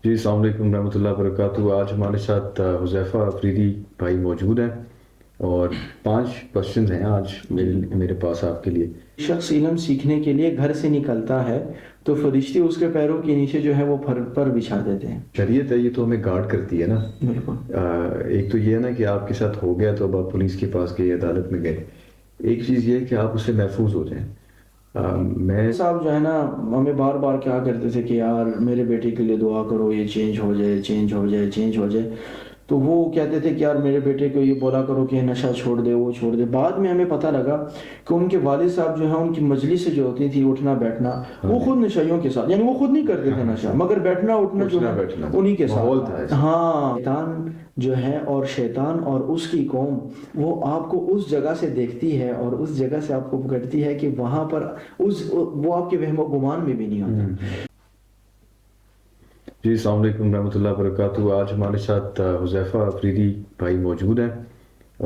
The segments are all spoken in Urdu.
جی السلام علیکم رحمۃ اللہ وبرکاتہ۔ آج ہمارے ساتھ حذیفہ افریدی بھائی موجود ہیں اور 5 کوشچنز ہیں آج میرے پاس آپ کے لیے۔ شخص علم سیکھنے کے لیے گھر سے نکلتا ہے تو فرشتے اس کے پیروں کے نیچے جو ہے وہ پر بچھا دیتے ہیں۔ شریعت ہے، یہ تو ہمیں گارڈ کرتی ہے نا۔ بالکل۔ ایک تو یہ ہے نا کہ آپ کے ساتھ ہو گیا تو اب آپ پولیس کے پاس گئے، عدالت میں گئے۔ ایک چیز یہ ہے کہ آپ اس سے محفوظ ہو جائیں۔ میں صاحب جو ہے نا ہمیں بار بار کیا کرتے تھے کہ یار میرے بیٹے کے لیے دعا کرو، یہ چینج ہو جائے، چینج ہو جائے، چینج ہو جائے۔ تو وہ کہتے تھے کہ یار میرے بیٹے کو یہ بولا کرو کہ نشہ چھوڑ دے، وہ چھوڑ دے۔ بعد میں ہمیں پتہ لگا کہ ان کے والد صاحب جو ہیں ان کی مجلس سے جو ہوتی تھی اٹھنا بیٹھنا، وہ خود نشائیوں کے ساتھ، یعنی وہ خود نہیں کرتے تھے نشہ، مگر بیٹھنا اٹھنا جو ہے انہی کے ساتھ۔ ہاں، شیطان جو ہے اور شیطان اور اس کی قوم وہ آپ کو اس جگہ سے دیکھتی ہے اور اس جگہ سے آپ کو پکڑتی ہے کہ وہاں پر وہ آپ کے وہم و گمان میں بھی نہیں ہوتا۔ جی السلام علیکم رحمۃ اللہ وبرکاتہ۔ آج ہمارے ساتھ حذیفہ افریدی بھائی موجود ہیں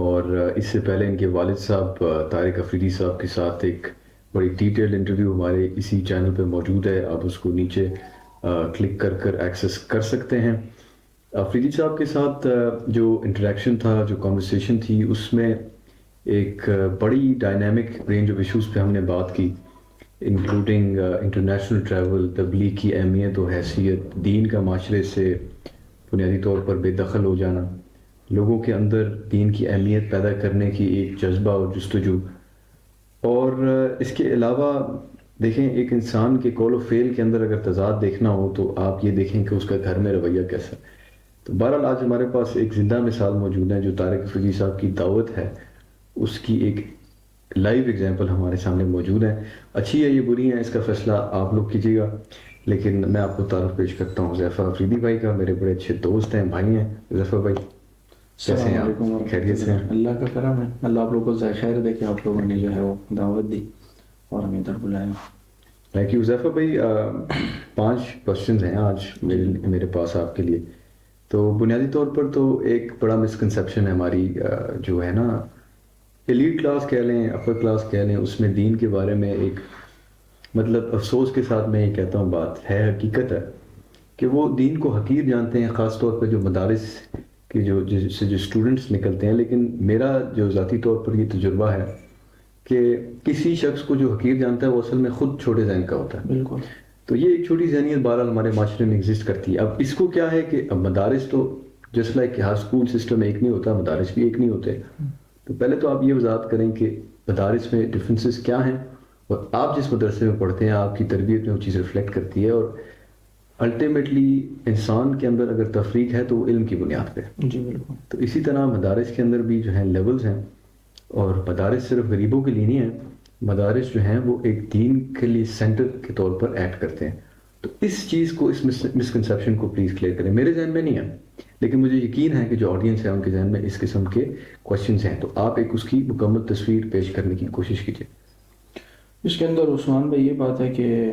اور اس سے پہلے ان کے والد صاحب طارق افریدی صاحب کے ساتھ ایک بڑی ڈیٹیل انٹرویو ہمارے اسی چینل پہ موجود ہے، آپ اس کو نیچے کلک کر ایکسیس کر سکتے ہیں۔ افریدی صاحب کے ساتھ جو انٹریکشن تھا، جو کانورسیشن تھی، اس میں ایک بڑی ڈائنامک رینج آف ایشوز پہ ہم نے بات کی، انکلوڈنگ انٹرنیشنل ٹریول، تبلیغ کی اہمیت و حیثیت، دین کا معاشرے سے بنیادی طور پر بے دخل ہو جانا، لوگوں کے اندر دین کی اہمیت پیدا کرنے کی ایک جذبہ اور جستجو، اور اس کے علاوہ دیکھیں ایک انسان کے قول و فعل کے اندر اگر تضاد دیکھنا ہو تو آپ یہ دیکھیں کہ اس کا گھر میں رویہ کیسا ہے۔ تو بہرحال آج ہمارے پاس ایک زندہ مثال موجود ہے جو طارق افریدی صاحب کی دعوت ہے، اس کی ایک لائیو ایگزامپل ہمارے سامنے موجود ہے۔ اچھی ہے یہ بری ہے، اس کا فیصلہ آپ لوگ کیجیے گا، لیکن میں آپ کو تعارف پیش کرتا ہوں حذیفہ افریدی بھائی کا، میرے بڑے اچھے دوست ہیں، بھائی ہیں۔ حذیفہ بھائی کیسے ہیں آپ؟ خیریت سے ہیں؟ اللہ کا کرم ہے، اللہ آپ لوگوں کو ذائقہ خیر دے کہ آپ لوگوں نے جو ہے وہ دعوت دی اور ہمیں ادھر بلایا۔ تھینک یو حذیفہ بھائی۔ 5 کوشچنز ہیں آج میرے پاس آپ کے لیے۔ تو بنیادی طور پر تو ایک بڑا مسکنسیپشن ہے ہماری، جو ہے نا ایلیٹ کلاس کہہ لیں، اپر کلاس کہہ لیں، اس میں دین کے بارے میں ایک مطلب افسوس کے ساتھ میں یہ کہتا ہوں، بات ہے، حقیقت ہے کہ وہ دین کو حقیر جانتے ہیں، خاص طور پر جو مدارس کے جو اسٹوڈنٹس نکلتے ہیں۔ لیکن میرا جو ذاتی طور پر یہ تجربہ ہے کہ کسی شخص کو جو حقیر جانتا ہے وہ اصل میں خود چھوٹے ذہن کا ہوتا ہے۔ بالکل۔ تو یہ ایک چھوٹی ذہنیت بہرحال ہمارے معاشرے میں ایگزسٹ کرتی ہے۔ اب اس کو کیا ہے کہ اب مدارس تو جس لائک کہ ہر اسکول سسٹم ایک نہیں ہوتا، مدارس بھی ایک نہیں ہوتے۔ تو پہلے تو آپ یہ وضاحت کریں کہ مدارس میں ڈفرینسز کیا ہیں، اور آپ جس مدرسے میں پڑھتے ہیں آپ کی تربیت میں وہ چیز ریفلیکٹ کرتی ہے، اور الٹیمیٹلی انسان کے اندر اگر تفریق ہے تو وہ علم کی بنیاد پہ۔ جی بالکل۔ تو اسی طرح مدارس کے اندر بھی جو ہیں لیولز ہیں، اور مدارس صرف غریبوں کے لیے نہیں ہیں، مدارس جو ہیں وہ ایک دین کے لیے سینٹر کے طور پر ایکٹ کرتے ہیں۔ تو اس چیز کو، اس مسکنسیپشن کو پلیز کلیئر کریں۔ میرے ذہن میں نہیں ہے، لیکن مجھے یقین ہے کہ جو آڈینس ہے ان کے ذہن میں اس قسم کے کوشچنز ہیں، تو آپ ایک اس کی مکمل تصویر پیش کرنے کی کوشش کیجیے۔ اس کے اندر عثمان بھائی یہ بات ہے کہ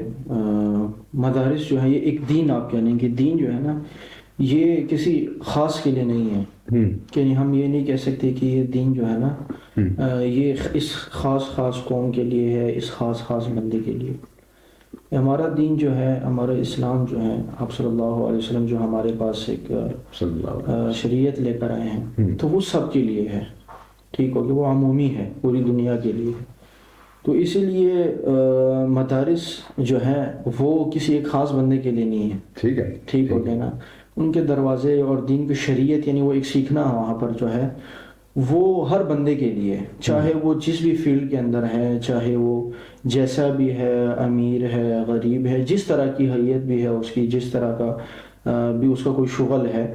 مدارس جو ہے یہ ایک دین، آپ کہہ لیں کہ دین جو ہے نا یہ کسی خاص کے لیے نہیں ہے، کہ ہم یہ نہیں کہہ سکتے کہ یہ دین جو ہے نا یہ اس خاص قوم کے لیے ہے، اس خاص بندے کے لیے۔ ہمارا دین جو ہے، ہمارا اسلام جو ہے، آپ صلی اللہ علیہ وسلم جو ہمارے پاس ایک شریعت لے کر آئے ہیں، تو وہ سب کے لیے ہے، ٹھیک ہو کہ وہ عمومی ہے، پوری دنیا کے لیے۔ تو اسی لیے مدارس جو ہے وہ کسی ایک خاص بندے کے لیے نہیں ہے، ٹھیک ہو گیا نا۔ ان کے دروازے اور دین کی شریعت یعنی وہ ایک سیکھنا وہاں پر جو ہے وہ ہر بندے کے لیے، چاہے وہ جس بھی فیلڈ کے اندر ہے، چاہے وہ جیسا بھی ہے، امیر ہے، غریب ہے، جس طرح کی حیثیت بھی ہے اس کی، جس طرح کا بھی اس کا کوئی شغل ہے،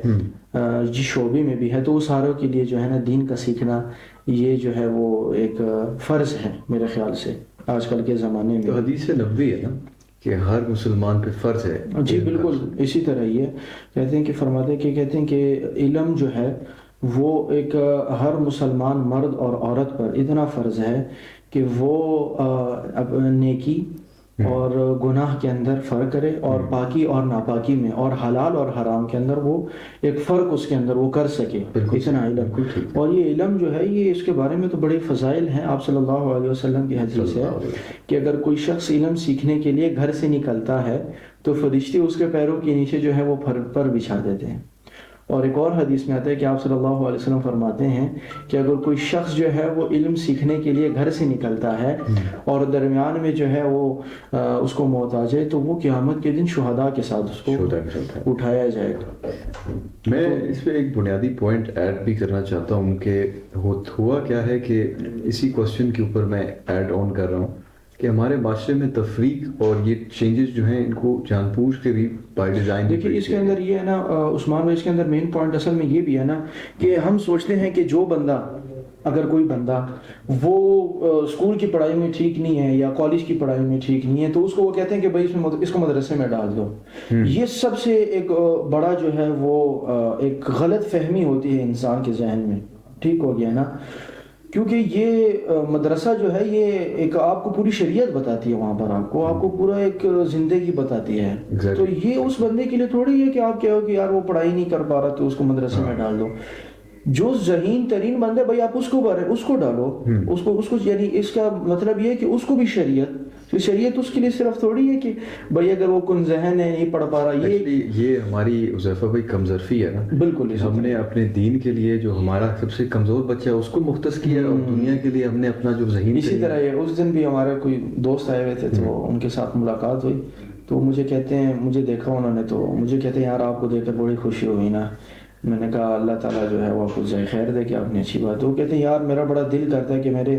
جس شعبے میں بھی ہے، تو وہ ساروں کے لیے جو ہے نا دین کا سیکھنا یہ جو ہے وہ ایک فرض ہے میرے خیال سے آج کل کے زمانے میں۔ تو حدیث نبوی ہے نا کہ ہر مسلمان پہ فرض ہے۔ جی بالکل، اسی طرح یہ کہتے ہیں کہ فرماتے ہیں کہتے ہیں کہ علم جو ہے وہ ایک ہر مسلمان مرد اور عورت پر اتنا فرض ہے کہ وہ نیکی اور گناہ کے اندر فرق کرے، اور پاکی اور ناپاکی میں، اور حلال اور حرام کے اندر وہ ایک فرق اس کے اندر وہ کر سکے، اتنا علم۔ اور یہ علم جو ہے یہ اس کے بارے میں تو بڑے فضائل ہیں۔ آپ صلی اللہ علیہ وسلم کی حدیث ہے کہ اگر کوئی شخص علم سیکھنے کے لیے گھر سے نکلتا ہے تو فرشتے اس کے پیروں کے نیچے جو ہے وہ پر بچھا دیتے ہیں. اور ایک اور حدیث میں آتا ہے کہ آپ صلی اللہ علیہ وسلم فرماتے ہیں کہ اگر کوئی شخص جو ہے وہ علم سیکھنے کے لیے گھر سے نکلتا ہے اور درمیان میں جو ہے وہ اس کو موت آ جائے تو وہ قیامت کے دن شہداء کے ساتھ اس کو اٹھایا جائے گا. میں اس پہ ایک بنیادی پوائنٹ ایڈ بھی کرنا چاہتا ہوں کہ ہوا کیا ہے کہ اسی کوشچن کے اوپر میں ایڈ آن کر رہا ہوں کہ ہمارے معاشرے میں تفریق اور یہ چینجز جو ہیں ان کو جان بوجھ کے بھی بائی ڈیزائن. دیکھیے اس کے اندر یہ ہے نا عثمان بھائی، اس کے اندر مین پوائنٹ اصل میں یہ بھی ہے نا کہ ہم سوچتے ہیں کہ جو بندہ، اگر کوئی بندہ وہ اسکول کی پڑھائی میں ٹھیک نہیں ہے یا کالج کی پڑھائی میں ٹھیک نہیں ہے تو اس کو وہ کہتے ہیں کہ بھائی اس کو مدرسے میں ڈال دو. یہ سب سے ایک بڑا جو ہے وہ ایک غلط فہمی ہوتی ہے انسان کے ذہن میں. ٹھیک ہو گیا نا، کیونکہ یہ مدرسہ جو ہے یہ ایک آپ کو پوری شریعت بتاتی ہے، وہاں پر آپ کو پورا ایک زندگی بتاتی ہے. تو یہ اس بندے کے لیے تھوڑی ہے کہ آپ کہو کہ یار وہ پڑھائی نہیں کر پا رہا تو اس کو مدرسے میں ڈال دو. جو ذہین ترین بندے بھائی آپ اس کو ڈالو، اس کو یعنی اس کا مطلب یہ ہے کہ اس کو بھی شریعت اس کے لیے صرف تھوڑی ہے کہ بھائی اگر وہ کن ذہن ہے نہیں پڑھ پا رہا. یہ ہماری حذیفہ بھائی کمزرفی ہے نا. بالکل ہم نے اپنے دین کے لیے جو ہمارا سب سے کمزور بچہ ہے اس کو مختص کیا اور دنیا کے لیے ہم نے اپنا جو ذہین. اسی طرح یہ اس دن بھی ہمارے کوئی دوست آئے ہوئے تھے تو ان کے ساتھ ملاقات ہوئی تو مجھے کہتے ہیں، مجھے دیکھا انہوں نے تو مجھے کہتے ہیں یار آپ کو دیکھ کر بڑی خوشی ہوئی نا. میں نے کہا اللہ تعالیٰ جو ہے وہ آپ کو جزائے خیر دے کہ آپ نے اچھی بات. وہ کہتے ہیں یار میرا بڑا دل کرتا ہے کہ میرے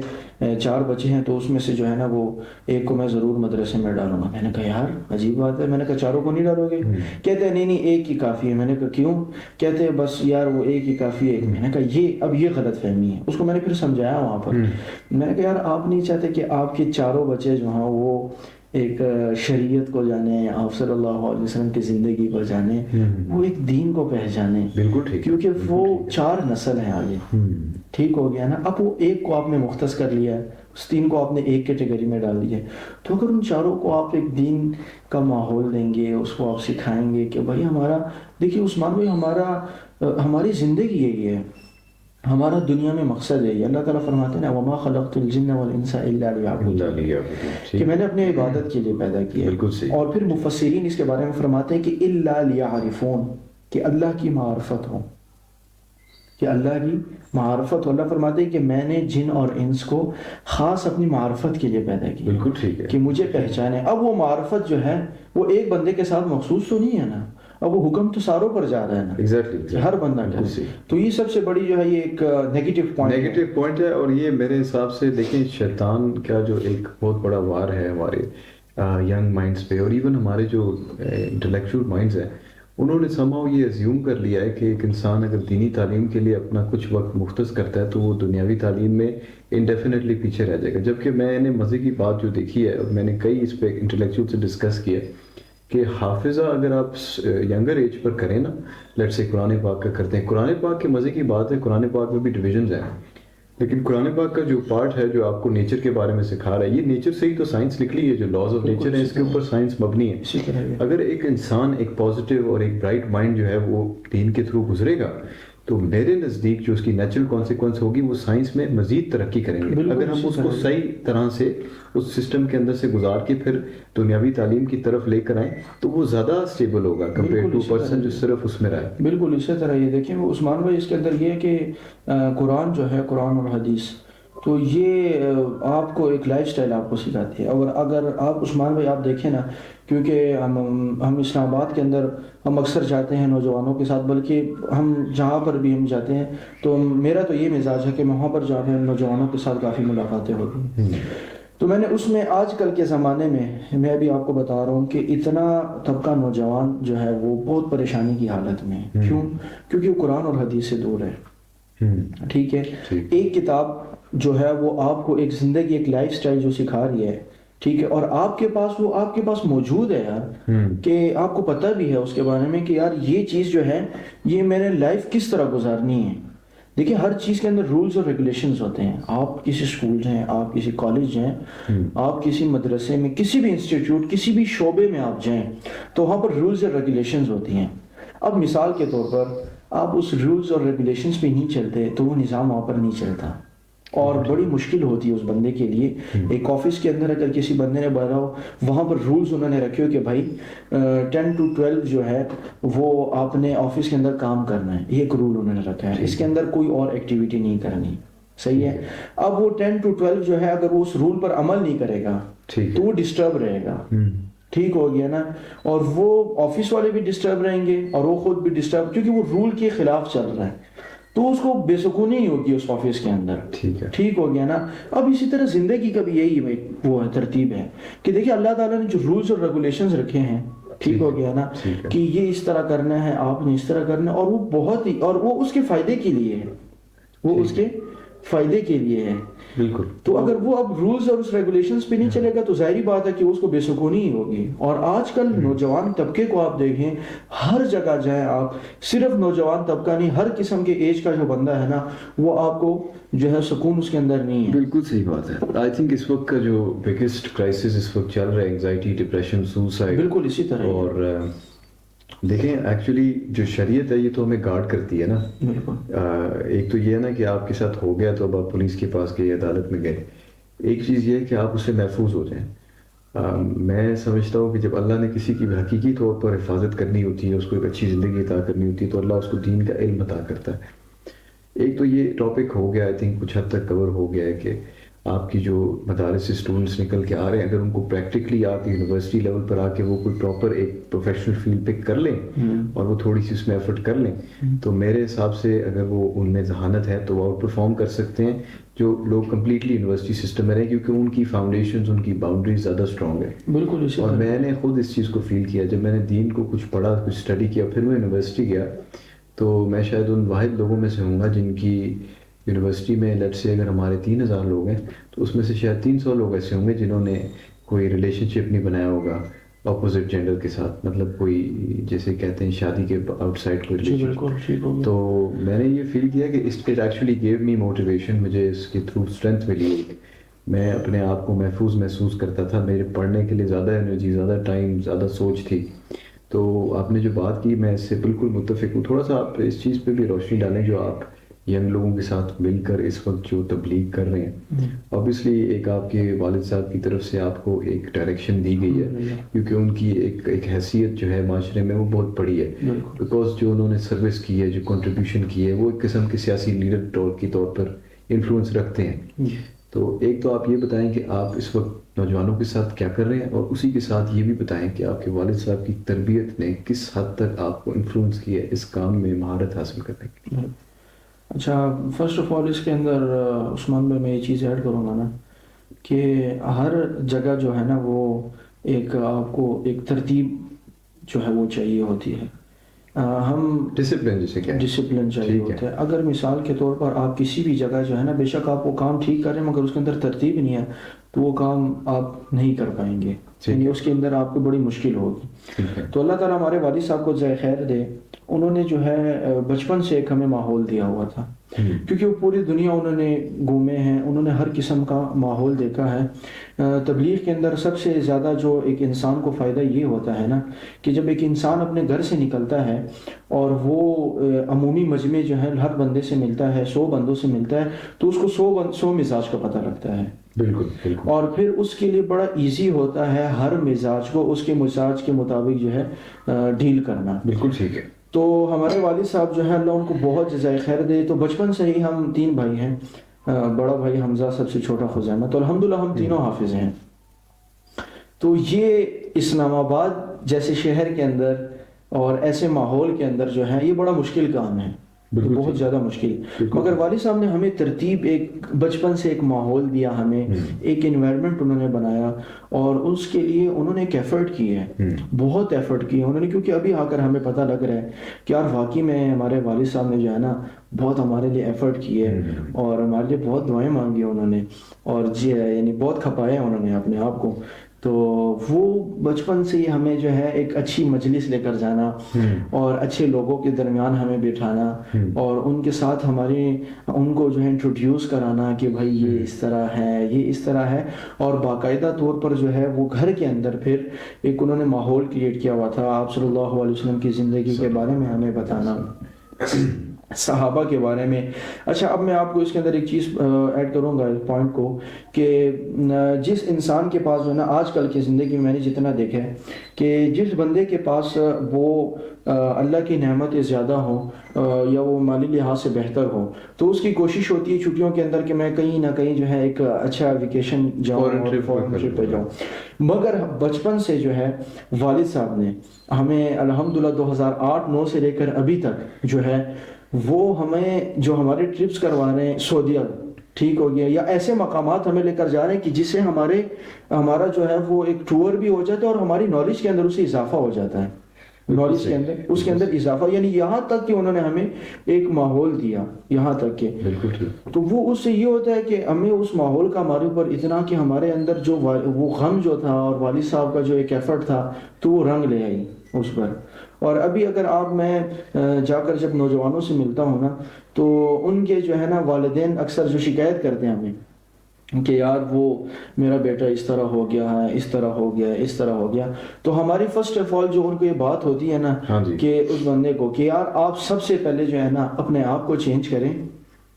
4 بچے ہیں تو اس میں سے جو ہے نا وہ ایک کو میں ضرور مدرسے میں ڈالوں گا. میں نے کہا یار عجیب بات ہے. میں نے کہا 4 کو نہیں ڈالو گے؟ کہتے ہیں نہیں ایک ہی کافی ہے. میں نے کہا کیوں؟ کہتے ہیں بس یار وہ ایک ہی کافی ہے. میں نے کہا یہ غلط فہمی ہے. اس کو میں نے پھر سمجھایا وہاں پر. میں نے کہا یار آپ نہیں چاہتے کہ آپ کے 4 بچے جو ہیں وہ ایک شریعت کو جانے، آپ صلی اللہ علیہ وسلم کی زندگی کو جانے، وہ ایک دین کو پہچانے. بالکل ٹھیک، کیونکہ وہ 4 نسل ہیں آگے. ٹھیک ہو گیا نا. اب وہ ایک کو آپ نے مختص کر لیا ہے، اس 3 کو آپ نے ایک کیٹیگری میں ڈال دیا. تو اگر ان 4 کو آپ ایک دین کا ماحول دیں گے، اس کو آپ سکھائیں گے کہ بھائی ہمارا، دیکھیے عثمان بھائی ہماری زندگی یہی ہے، ہمارا دنیا میں مقصد ہے. اللہ تعالیٰ فرماتے ہیں وَمَا خَلَقْتُ الْجِنَّ وَالْإِنسَ إِلَّا لِيَعْبُدُونِ، کہ میں نے اپنے عبادت کے لیے پیدا کیا. اور پھر مفسرین اس کے بارے میں فرماتے ہیں کہ إِلَّا لِيَعْرِفُونَ، کہ اللہ کی معرفت ہو، کہ اللہ کی معرفت ہو. اللہ فرماتے ہیں کہ میں نے جن اور انس کو خاص اپنی معرفت کے لیے پیدا کیا. بالکل ٹھیک ہے، کہ مجھے پہچانے. اب وہ معرفت جو ہے وہ ایک بندے کے ساتھ مخصوص تو نہیں ہے نا، اب وہ حکم تو ساروں پر جا رہا ہے نا. ایگزیکٹلی ہر بندہ کرے. تو یہ سب سے بڑی جو ہے یہ ایک نیگیٹو پوائنٹ ہے. اور یہ میرے حساب سے دیکھیں شیطان کا جو ایک بہت بڑا وار ہے ہمارے ینگ مائنڈز پہ، اور ایون ہمارے جو انٹلیکچوئل مائنڈز ہیں، انہوں نے سمہاؤ یہ ازیوم کر لیا ہے کہ ایک انسان اگر دینی تعلیم کے لیے اپنا کچھ وقت مختص کرتا ہے تو وہ دنیاوی تعلیم میں انڈیفینیٹلی پیچھے رہ جائے گا. جبکہ میں نے مزے کی بات جو دیکھی ہے اور میں نے کئی اس پہ انٹلیکچوئل سے ڈسکس کیا کہ حافظہ اگر آپ ینگر ایج پر کریں نا، لیٹ سے قرآن پاک کا کرتے ہیں. قرآن پاک کے مزے کی بات ہے، قرآن پاک میں بھی ڈویژنز ہیں، لیکن قرآن پاک کا جو پارٹ ہے جو آپ کو نیچر کے بارے میں سکھا رہا ہے، یہ نیچر سے ہی تو سائنس نکلی ہے. جو لاز آف نیچر ہے اس کے اوپر سائنس مبنی ہے. اگر ایک انسان ایک پازیٹیو اور ایک برائٹ مائنڈ جو ہے وہ دین کے تھرو گزرے گا تو میرے نزدیک جو اس کی نیچرل کانسیکوینس ہوگی وہ سائنس میں مزید ترقی کریں گے. اگر ہم اس کو صحیح طرح سے اس سسٹم کے اندر سے گزار کے پھر دنیاوی تعلیم کی طرف لے کر آئیں تو وہ زیادہ اسٹیبل ہوگا کمپیئر ٹو پرسن جو صرف اس میں رہے. بالکل اسی طرح یہ دیکھیں عثمان بھائی اس کے اندر یہ ہے کہ قرآن جو ہے، قرآن اور حدیث، تو یہ آپ کو ایک لائف سٹائل آپ کو سکھاتی ہے. اور اگر آپ عثمان بھائی آپ دیکھیں نا، کیونکہ ہم اسلام آباد کے اندر ہم اکثر جاتے ہیں نوجوانوں کے ساتھ، بلکہ ہم جہاں پر بھی ہم جاتے ہیں تو میرا تو یہ مزاج ہے کہ وہاں پر جا کے نوجوانوں کے ساتھ کافی ملاقاتیں ہوتی ہیں. تو میں نے اس میں آج کل کے زمانے میں ابھی آپ کو بتا رہا ہوں کہ اتنا طبقہ نوجوان جو ہے وہ بہت پریشانی کی حالت میں ہے. کیوں؟ کیونکہ وہ قرآن اور حدیث سے دور ہے. ٹھیک ہے، ایک کتاب جو ہے وہ آپ کو ایک زندگی، ایک لائف سٹائل جو سکھا رہی ہے، ٹھیک ہے، اور آپ کے پاس موجود ہے یار، کہ آپ کو پتہ بھی ہے اس کے بارے میں کہ یار یہ چیز جو ہے یہ میں نے لائف کس طرح گزارنی ہے. دیکھیں ہر چیز کے اندر رولز اور ریگولیشنز ہوتے ہیں. آپ کسی اسکول ہیں، آپ کسی کالج ہیں، آپ کسی مدرسے میں، کسی بھی انسٹیٹیوٹ، کسی بھی شعبے میں آپ جائیں تو وہاں پر رولز اور ریگولیشنز ہوتی ہیں. اب مثال کے طور پر آپ اس رولز اور ریگولیشنز پہ نہیں چلتے تو وہ نظام وہاں پر نہیں چلتا. اور بڑی مشکل ہوتی ہے اس بندے کے لیے. ایک آفس کے اندر اگر کسی بندے نے بنا ہو, وہاں پر رولز انہوں نے رکھے ہو کہ بھائی 10 to 12 جو ہے وہ آپ نے آفس کے اندر کام کرنا ہے, یہ ایک رول انہوں نے رکھا ہے, اس کے اندر کوئی اور ایکٹیویٹی نہیں کرنی. صحیح ہے. اب وہ 10 to 12 جو ہے اگر وہ اس رول پر عمل نہیں کرے گا تو وہ ڈسٹرب رہے گا. ٹھیک ہو گیا نا. اور وہ آفس والے بھی ڈسٹرب رہیں گے اور وہ خود بھی ڈسٹرب, کیونکہ وہ رول کے خلاف چل رہا ہے, تو اس کو بے سکونی ہی ہوگی اس آفس کے اندر. ٹھیک ہو گیا نا. اب اسی طرح زندگی کا بھی یہی وہ ہے, ترتیب ہے کہ دیکھیں اللہ تعالیٰ نے جو رولز اور ریگولیشنز رکھے ہیں, ٹھیک ہو گیا نا, کہ یہ اس طرح کرنا ہے, آپ نے اس طرح کرنا ہے, اور وہ بہت ہی, اور وہ اس کے فائدے کے لیے ہے, وہ اس کے فائدے کے لیے ہے. بالکل. تو اگر وہ اب رولز اور اس ریگولیشنز پہ نہیں چلے گا تو ظاہری بات ہے کہ اس کو بے سکونی ہی ہوگی. اور آج کل نوجوان طبقے کو آپ دیکھیں, ہر جگہ جائیں آپ, صرف نوجوان طبقہ نہیں, ہر قسم کے ایج کا جو بندہ ہے نا, وہ آپ کو جو ہے سکون اس کے اندر نہیں ہے. بالکل صحیح بات ہے. آئی تھنک اس وقت کا جو بگیسٹ کرائسس اس وقت چل رہا ہے, انگزائٹی, ڈپریشن, سوسائڈ, بالکل اسی طرح. اور دیکھیں ایکچولی جو شریعت ہے یہ تو ہمیں گارڈ کرتی ہے نا. ایک تو یہ ہے نا کہ آپ کے ساتھ ہو گیا تو اب آپ پولیس کے پاس گئے, عدالت میں گئے. ایک چیز یہ ہے کہ آپ اس سے محفوظ ہو جائیں. میں سمجھتا ہوں کہ جب اللہ نے کسی کی حقیقی طور پر حفاظت کرنی ہوتی ہے, اس کو ایک اچھی زندگی عطا کرنی ہوتی ہے, تو اللہ اس کو دین کا علم عطا کرتا ہے. ایک تو یہ ٹاپک ہو گیا, آئی تھنک کچھ حد تک کور ہو گیا ہے کہ آپ کی جو مدارس سے اسٹوڈنٹس نکل کے آ رہے ہیں, اگر ان کو پریکٹیکلی آپ یونیورسٹی لیول پر آ کے وہ کوئی پراپر ایک پروفیشنل فیلڈ پک کر لیں اور وہ تھوڑی سی اس میں ایفرٹ کر لیں, تو میرے حساب سے اگر وہ ان میں ذہانت ہے تو وہ آؤٹ پرفارم کر سکتے ہیں جو لوگ کمپلیٹلی یونیورسٹی سسٹم میں رہیں, کیونکہ ان کی فاؤنڈیشنز, ان کی باؤنڈریز زیادہ اسٹرانگ ہے. بالکل. اور میں نے خود اس چیز کو فیل کیا جب میں نے دین کو کچھ پڑھا, کچھ اسٹڈی کیا, پھر میں یونیورسٹی گیا, تو میں شاید ان واحد لوگوں میں سے ہوں گا جن کی یونیورسٹی میں لیٹ سے اگر ہمارے 3000 لوگ ہیں تو اس میں سے شاید 300 لوگ ایسے ہوں گے جنہوں نے کوئی ریلیشن شپ نہیں بنایا ہوگا اپوزٹ جینڈر کے ساتھ, مطلب کوئی جیسے کہتے ہیں شادی کے آؤٹ سائڈ کوئی ریلیشن. تو میں نے یہ فیل کیا کہ it actually give me motivation, مجھے اس کے تھرو اسٹرینتھ ملی. میں اپنے آپ کو محفوظ محسوس کرتا تھا, میرے پڑھنے کے لیے زیادہ انرجی, زیادہ ٹائم, زیادہ سوچ تھی. تو آپ نے جو بات کی میں اس سے بالکل متفق ہوں. تھوڑا سا آپ اس چیز پہ بھی روشنی ڈالیں جو آپ ینگ لوگوں کے ساتھ مل کر اس وقت جو تبلیغ کر رہے ہیں. اوبیسلی ایک آپ کے والد صاحب کی طرف سے آپ کو ایک ڈائریکشن دی گئی ہے, کیونکہ ان کی ایک حیثیت جو ہے معاشرے میں وہ بہت بڑی ہے, بیکاز جو انہوں نے سروس کی ہے, جو کنٹریبیوشن کی ہے, وہ ایک قسم کے سیاسی لیڈر کے طور پر انفلوئنس رکھتے ہیں. تو ایک تو آپ یہ بتائیں کہ آپ اس وقت نوجوانوں کے ساتھ کیا کر رہے ہیں, اور اسی کے ساتھ یہ بھی بتائیں کہ آپ کے والد صاحب کی تربیت نے کس حد تک آپ کو انفلوئنس کیا ہے اس کام میں مہارت حاصل کرنے کے لیے. اچھا, فرسٹ آف آل اس کے اندر عثمان بھائی میں یہ چیز ایڈ کروں گا نا کہ ہر جگہ جو ہے نا وہ ایک آپ کو ایک ترتیب جو ہے وہ چاہیے ہوتی ہے. ہم ڈسپلن چاہیے ہوتا ہے. اگر مثال کے طور پر آپ کسی بھی جگہ جو ہے نا, بے شک آپ وہ کام ٹھیک کر رہے ہیں مگر اس کے اندر ترتیب نہیں ہے تو وہ کام آپ نہیں کر پائیں گے, یعنی اس کے اندر آپ کو بڑی مشکل ہوگی. تو اللہ تعالیٰ ہمارے والد صاحب کو جزائے خیر دے, انہوں نے جو ہے بچپن سے ایک ہمیں ماحول دیا ہوا تھا, کیونکہ وہ پوری دنیا انہوں نے گھومے ہیں, انہوں نے ہر قسم کا ماحول دیکھا ہے. تبلیغ کے اندر سب سے زیادہ جو ایک انسان کو فائدہ یہ ہوتا ہے نا کہ جب ایک انسان اپنے گھر سے نکلتا ہے اور وہ عمومی مجمع جو ہے ہر بندے سے ملتا ہے, 100 بندوں سے ملتا ہے, تو اس کو 100 مزاج کا پتہ لگتا ہے. بالکل. اور پھر اس کے لیے بڑا ایزی ہوتا ہے ہر مزاج کو اس کے مزاج کے مطابق جو ہے ڈیل کرنا. بالکل ٹھیک ہے. تو ہمارے والد صاحب جو ہے اللہ ان کو بہت جزائے خیر دے, تو بچپن سے ہی ہم 3 بھائی ہیں, بڑا بھائی حمزہ, سب سے چھوٹا خزیمہ, تو الحمدللہ ہم تینوں حافظ ہیں. تو یہ اسلام آباد جیسے شہر کے اندر اور ایسے ماحول کے اندر جو ہے یہ بڑا مشکل کام ہے, بہت زیادہ مشکل. مگر والد صاحب نے ہمیں ترتیب, ایک بچپن سے ایک ماحول دیا ہمیں, ایک انوائرمنٹ انہوں نے بنایا, اور اس کے لیے انہوں نے ایک ایفرٹ کی ہے, بہت ایفرٹ کی ہے انہوں نے. کیونکہ ابھی آ کر ہمیں پتہ لگ رہا ہے کہ یار واقعی میں ہمارے والد صاحب نے جو ہے نا بہت ہمارے لیے ایفرٹ کی ہے, اور ہمارے لیے بہت دعائیں مانگی انہوں نے, اور یعنی بہت کھپایا انہوں نے اپنے آپ کو. تو وہ بچپن سے ہی ہمیں جو ہے ایک اچھی مجلس لے کر جانا اور اچھے لوگوں کے درمیان ہمیں بٹھانا اور ان کے ساتھ ان کو جو ہے انٹروڈیوس کرانا کہ بھائی یہ اس طرح ہے, یہ اس طرح ہے, اور باقاعدہ طور پر جو ہے وہ گھر کے اندر پھر ایک انہوں نے ماحول کریٹ کیا ہوا تھا. آپ صلی اللہ علیہ وسلم کی زندگی کے بارے میں ہمیں بتانا, صحابہ کے بارے میں. اچھا اب میں آپ کو اس کے اندر ایک چیز ایڈ کروں گا اس پوائنٹ کو کہ جس انسان کے پاس جو ہے نا آج کل کی زندگی میں میں نے جتنا دیکھا ہے کہ جس بندے کے پاس وہ اللہ کی نعمتیں زیادہ ہوں یا وہ مالی لحاظ سے بہتر ہو تو اس کی کوشش ہوتی ہے چھٹیوں کے اندر کہ میں کہیں نہ کہیں جو ہے ایک اچھا ویکیشن جاؤں اور فورن ٹرپ پہ جاؤں. مگر بچپن سے جو ہے والد صاحب نے ہمیں الحمدللہ 2008-9 سے لے کر ابھی تک جو ہے وہ ہمیں جو ہمارے ٹرپس کروا رہے ہیں سعودیہ ٹھیک ہو گیا یا ایسے مقامات ہمیں لے کر جا رہے ہیں کہ جس سے ہمارا جو ہے وہ ایک ٹور بھی ہو جاتا ہے اور ہماری نالج کے اندر اسے اضافہ ہو جاتا ہے. نالج کے اندر اس کے اندر اضافہ یعنی یہاں تک کہ انہوں نے ہمیں ایک ماحول دیا یہاں تک کہ تو وہ اس سے یہ ہوتا ہے کہ ہمیں اس ماحول کا ہمارے اوپر اتنا کہ ہمارے اندر جو وہ غم جو تھا اور والد صاحب کا جو ایک ایفرٹ تھا تو وہ رنگ لے آئی اس پر. اور ابھی اگر میں جا کر جب نوجوانوں سے ملتا ہوں نا تو ان کے جو ہے نا والدین اکثر جو شکایت کرتے ہیں ہمیں کہ یار وہ میرا بیٹا اس طرح ہو گیا ہے اس طرح ہو گیا اس طرح ہو گیا تو ہماری فرسٹ آف آل جو ان کو یہ بات ہوتی ہے نا کہ اس بندے کو کہ یار آپ سب سے پہلے جو ہے نا اپنے آپ کو چینج کریں.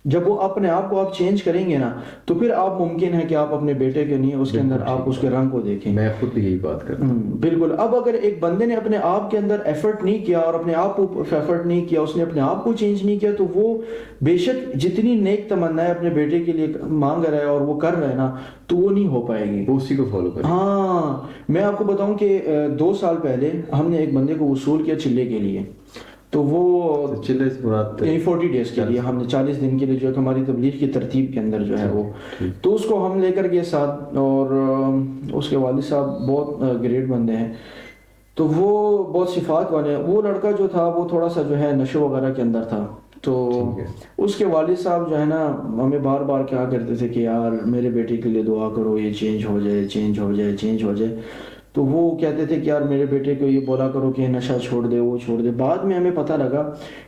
جب وہ اپنے آپ کو آپ چینج کریں گے نا تو پھر آپ ممکن ہے کہ آپ اپنے بیٹے کے نہیں اس کے اندر آپ اس کے رنگ کو دیکھیں. میں خود بھی یہی بات کرتا ہوں. بالکل. اب اگر ایک بندے نے اپنے آپ کے اندر ایفرٹ نہیں کیا اور اپنے آپ کو ایفرٹ نہیں کیا اس نے اپنے آپ کو چینج نہیں کیا تو وہ بے شک جتنی نیک تمنائیں اپنے بیٹے کے لیے مانگ رہا ہے اور وہ کر رہا ہے نا تو وہ نہیں ہو پائے گی. وہ اسی کو فالو کرے. ہاں میں آپ کو بتاؤں کہ 2 سال پہلے ہم نے ایک بندے کو وصول کیا چلے کے لیے تو وہ 40 ڈیز کے لیے ہم نے 40 دن کے لیے جو ہماری تبلیغ کی ترتیب کے اندر جو ہے وہ تو اس کو ہم لے کر گئے ساتھ اور اس کے والد صاحب بہت گریٹ بندے ہیں تو وہ بہت صفات والے ہیں. وہ لڑکا جو تھا وہ تھوڑا سا جو ہے نشے وغیرہ کے اندر تھا تو اس کے والد صاحب جو ہے نا ہمیں بار بار کہا کرتے تھے کہ یار میرے بیٹے کے لیے دعا کرو یہ چینج ہو جائے چینج ہو جائے چینج ہو جائے. تو وہ کہتے تھے کہ یار میرے بیٹے کو یہ بولا کرو کہ نشہ چھوڑ دے وہ چھوڑ دے. بعد میں ہمیں پتہ لگا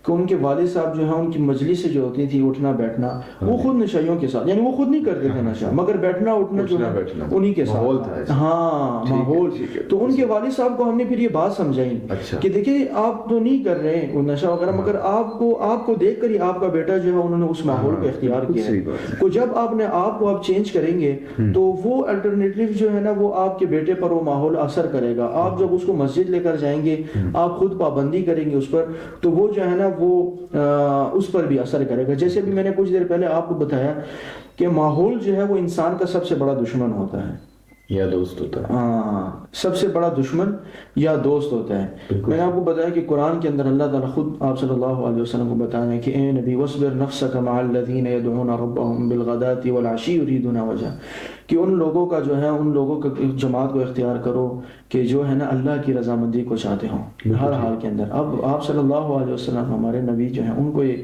کہ ان کے والد صاحب جو ہیں ان کی مجلس جو ہوتی تھی اٹھنا بیٹھنا وہ خود نشائیوں کے ساتھ یعنی وہ خود نہیں کرتے تھے نشہ مگر بیٹھنا اٹھنا جو ہے انہی کے ساتھ. ہاں ماحول. تو ان کے والد صاحب کو ہم نے پھر یہ بات سمجھائی کہ دیکھیے آپ تو نہیں کر رہے ہیں نشہ وغیرہ مگر آپ کو دیکھ کر ہی آپ کا بیٹا جو ہے انہوں نے اس ماحول کو اختیار کیا ہے. تو جب آپ نے آپ کو آپ چینج کریں گے تو وہ الٹرنیٹیو جو ہے نا وہ آپ کے بیٹے پر وہ ماحول اثر کرے گا. آپ جب اس کو مسجد لے کر جائیں گے آپ خود پابندی کریں گے اس پر تو وہ جو ہے نا وہ اس پر بھی اثر کرے گا. جیسے بھی میں نے کچھ دیر پہلے آپ کو بتایا کہ ماحول جو ہے وہ انسان کا سب سے بڑا دشمن ہوتا ہے یا دوست ہوتا ہے. ہاں سب سے بڑا دشمن یا دوست ہوتا ہے. میں نے آپ کو بتایا کہ قرآن کے اندر اللہ تعالیٰ خود آپ صلی اللہ علیہ وسلم کو بتایا کہ اے نبی وَاصْبِرْ نَفْسَكَ مَعَ الَّذِينَ يَدْعُونَ رَبَّهُمْ بِالْغَدَاةِ وَالْعَشِيِّ يُرِيدُونَ وَجْهَهُ کہ ان لوگوں کا جو ہے ان لوگوں کا جماعت کو اختیار کرو کہ جو ہے نا اللہ کی رضامندی کو چاہتے ہوں ہر حال کے اندر. اب آپ صلی اللہ علیہ وسلم ہمارے نبی جو ہیں ان کو یہ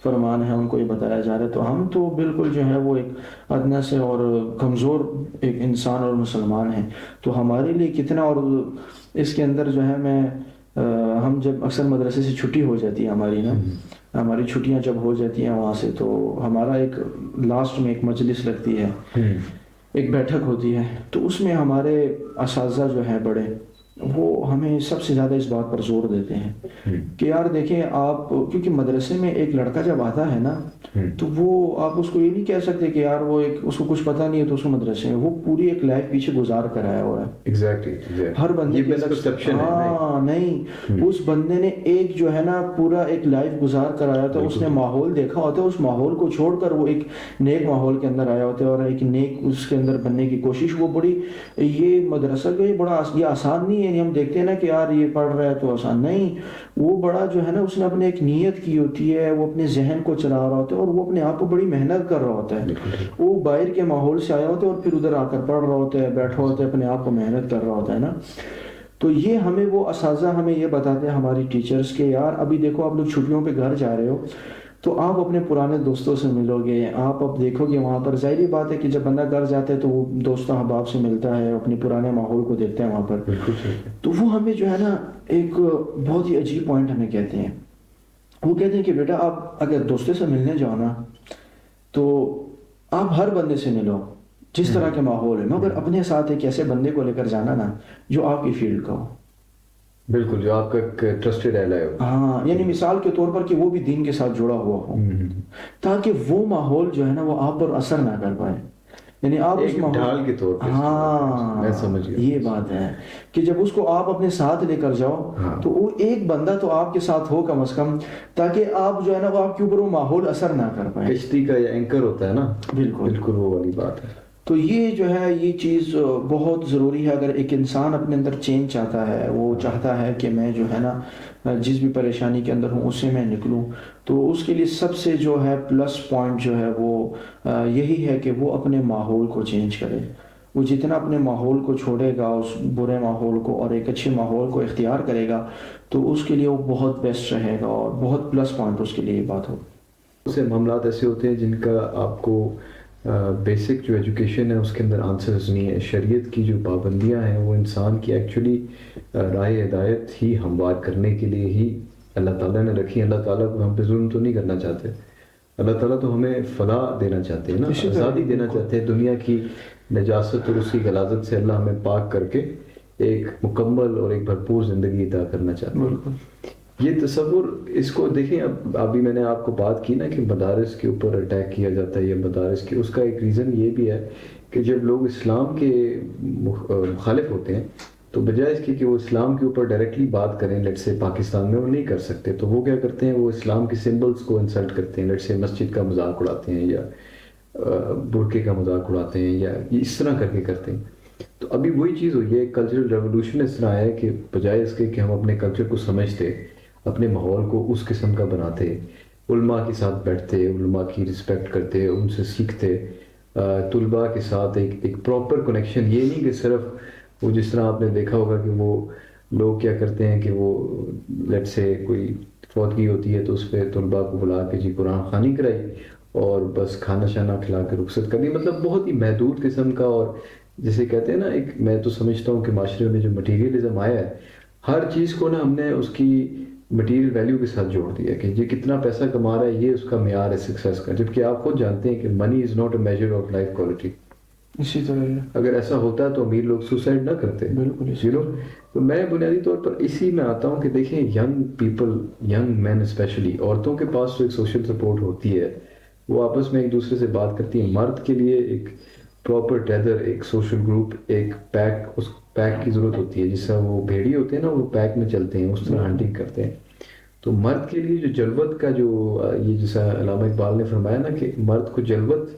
فرمان ہے ان کو یہ بتایا جا رہا ہے تو ہم تو بالکل جو ہے وہ ایک ادنا سے اور کمزور ایک انسان اور مسلمان ہیں تو ہمارے لیے کتنا. اور اس کے اندر جو ہے ہم جب اکثر مدرسے سے چھٹی ہو جاتی ہے ہماری چھٹیاں جب ہو جاتی ہیں وہاں سے تو ہمارا ایک لاسٹ میں ایک مجلس لگتی ہے ایک بیٹھک ہوتی ہے تو اس میں ہمارے اساتذہ جو ہیں بڑے وہ ہمیں سب سے زیادہ اس بات پر زور دیتے ہیں کہ یار دیکھیں آپ کیونکہ مدرسے میں ایک لڑکا جب آتا ہے نا تو وہ آپ اس کو یہ نہیں کہہ سکتے کہ یار وہ اس کو کچھ پتہ نہیں ہے تو اس کو مدرسے میں وہ پوری ایک لائف پیچھے گزار کر آیا ہوا ہے. ہر بندے کی پرسپشن ہے نہیں اس بندے نے ایک جو ہے نا پورا ایک لائف گزار کر آیا ہوتا ہے. اس نے ماحول دیکھا ہوتا ہے اس ماحول کو چھوڑ کر وہ ایک نیک ماحول کے اندر آیا ہوتا ہے اور ایک نیک اس کے اندر بننے کی کوشش. وہ بڑی یہ مدرسہ کا یہ آسان نہیں ہے. ہم دیکھتے ہیں نا کہ یار یہ پڑھ رہا ہے تو آسان نہیں. وہ بڑا جو ہے نا اس نے اپنے ایک نیت کی ہوتی ہے وہ اپنے ذہن کو چلا رہا ہوتا ہے اور وہ اپنے آپ کو بڑی محنت کر رہا ہوتا ہے. وہ باہر کے ماحول سے آیا ہوتا ہے اور پھر ادھر آ کر پڑھ رہا ہوتا ہے بیٹھا ہوتا ہے اپنے آپ کو محنت کر رہا ہوتا ہے نا. تو یہ ہمیں وہ اساتذہ ہمیں یہ بتاتے ہیں ہماری ٹیچرز کے یار ابھی دیکھو آپ لوگ چھٹیوں پہ گھر جا رہے ہو تو آپ اپنے پرانے دوستوں سے ملو گے. آپ اب دیکھو گے وہاں پر ظاہری بات ہے کہ جب بندہ گھر جاتا ہے تو وہ دوست احباب سے ملتا ہے اپنے پرانے ماحول کو دیکھتا ہے وہاں پر. تو وہ ہمیں جو ہے نا ایک بہت ہی عجیب پوائنٹ ہمیں کہتے ہیں. وہ کہتے ہیں کہ بیٹا آپ اگر دوستوں سے ملنے جاؤ نا تو آپ ہر بندے سے ملو جس طرح کے ماحول ہے مگر اپنے ساتھ ایک ایسے بندے کو لے کر جانا نا جو آپ کی فیلڈ کا ہو. بالکل، جو آپ کا ایک ٹرسٹڈ ایلائے ہو. ہاں، یعنی مثال کے طور پر کہ وہ بھی دین کے ساتھ جڑا ہوا ہو، تاکہ وہ ماحول جو ہے نا وہ آپ پر اثر نہ کر پائے. یعنی آپ اس ایک ماحول، ڈھال کے طور پہ. ہاں میں سمجھ گیا. یہ بات ہے کہ جب اس کو آپ اپنے ساتھ لے کر جاؤ تو وہ ایک بندہ تو آپ کے ساتھ ہو کم از کم، تاکہ آپ جو ہے نا وہ آپ کے اوپر وہ ماحول اثر نہ کر پائے. کشتی کا یہ اینکر ہوتا ہے نا. بالکل بالکل وہ والی بات ہے. تو یہ جو ہے یہ چیز بہت ضروری ہے. اگر ایک انسان اپنے اندر چینج چاہتا ہے، وہ چاہتا ہے کہ میں جو ہے نا جس بھی پریشانی کے اندر ہوں اس سے میں نکلوں، تو اس کے لیے سب سے جو ہے پلس پوائنٹ جو ہے وہ یہی ہے کہ وہ اپنے ماحول کو چینج کرے. وہ جتنا اپنے ماحول کو چھوڑے گا، اس برے ماحول کو، اور ایک اچھے ماحول کو اختیار کرے گا، تو اس کے لیے وہ بہت بیسٹ رہے گا اور بہت پلس پوائنٹ اس کے لیے یہ بات ہوگی. بہت سے معاملات ایسے ہوتے ہیں جن کا آپ کو بیسک جو ایجوکیشن ہے اس کے اندر آنسرز نہیں ہے. شریعت کی جو پابندیاں ہیں وہ انسان کی ایکچولی راہ ہدایت ہی ہموار کرنے کے لیے ہی اللہ تعالیٰ نے رکھی. اللہ تعالیٰ کو ہم پہ ظلم تو نہیں کرنا چاہتے. اللہ تعالیٰ تو ہمیں فلاح دینا چاہتے ہیں نا، آزادی دینا چاہتے ہیں. دنیا کی نجاست اور اس کی غلاظت سے اللہ ہمیں پاک کر کے ایک مکمل اور ایک بھرپور زندگی عطا کرنا چاہتے ہیں. یہ تصور اس کو دیکھیں. اب ابھی میں نے آپ کو بات کی نا کہ مدارس کے اوپر اٹیک کیا جاتا ہے یا مدارس کے، اس کا ایک ریزن یہ بھی ہے کہ جب لوگ اسلام کے مخالف ہوتے ہیں تو بجائے اس کے کہ وہ اسلام کے اوپر ڈائریکٹلی بات کریں، لیٹ سے پاکستان میں وہ نہیں کر سکتے، تو وہ کیا کرتے ہیں، وہ اسلام کے سمبلز کو انسلٹ کرتے ہیں. لیٹ سے مسجد کا مذاق اڑاتے ہیں یا برقعے کا مذاق اڑاتے ہیں یا اس طرح کر کے کرتے ہیں. تو ابھی وہی چیز ہوئی ہے، کلچرل ریولوشن اس طرح ہے کہ بجائے اس کے کہ ہم اپنے کلچر کو سمجھتے، اپنے ماحول کو اس قسم کا بناتے، علماء کے ساتھ بیٹھتے، علماء کی رسپیکٹ کرتے، ان سے سیکھتے، طلباء کے ساتھ ایک پراپر کنیکشن. یہ نہیں کہ صرف وہ جس طرح آپ نے دیکھا ہوگا کہ وہ لوگ کیا کرتے ہیں کہ وہ لیٹ سے کوئی فوتگی ہوتی ہے تو اس پہ طلباء کو بلا کے جی قرآن خوانی کرائی اور بس کھانا شانا کھلا کے رخصت کرنی. مطلب بہت ہی محدود قسم کا. اور جسے کہتے ہیں نا، ایک میں تو سمجھتا ہوں کہ معاشرے میں جو مٹیریلزم آیا ہے، ہر چیز کو نا ہم نے اس کی مٹیریل ویلیو کے ساتھ جوڑ دیا کہ یہ کتنا پیسہ کما رہا ہے، یہ اس کا معیار ہے سکسیس کا. جبکہ آپ خود جانتے ہیں کہ money is not a major of life quality. اسی طرح اگر ایسا ہوتا تو امیر لوگ سوسائڈ نہ کرتے. بالکل. تو میں بنیادی طور پر اسی میں آتا ہوں کہ دیکھیں young people, young men specially, عورتوں کے پاس تو ایک سوشل سپورٹ ہوتی ہے، وہ آپس میں ایک دوسرے سے بات کرتی ہیں. مرد کے لیے ایک پراپر ٹیدر، ایک سوشل گروپ، ایک پیک، اس پیک کی ضرورت ہوتی ہے. جس طرح وہ بھیڑی ہوتے ہیں نا، وہ پیک میں چلتے ہیں، اس طرح ہنٹنگ کرتے ہیں. تو مرد کے لیے جو جلوت کا جو یہ جیسا علامہ اقبال نے فرمایا نا کہ مرد کو جلوت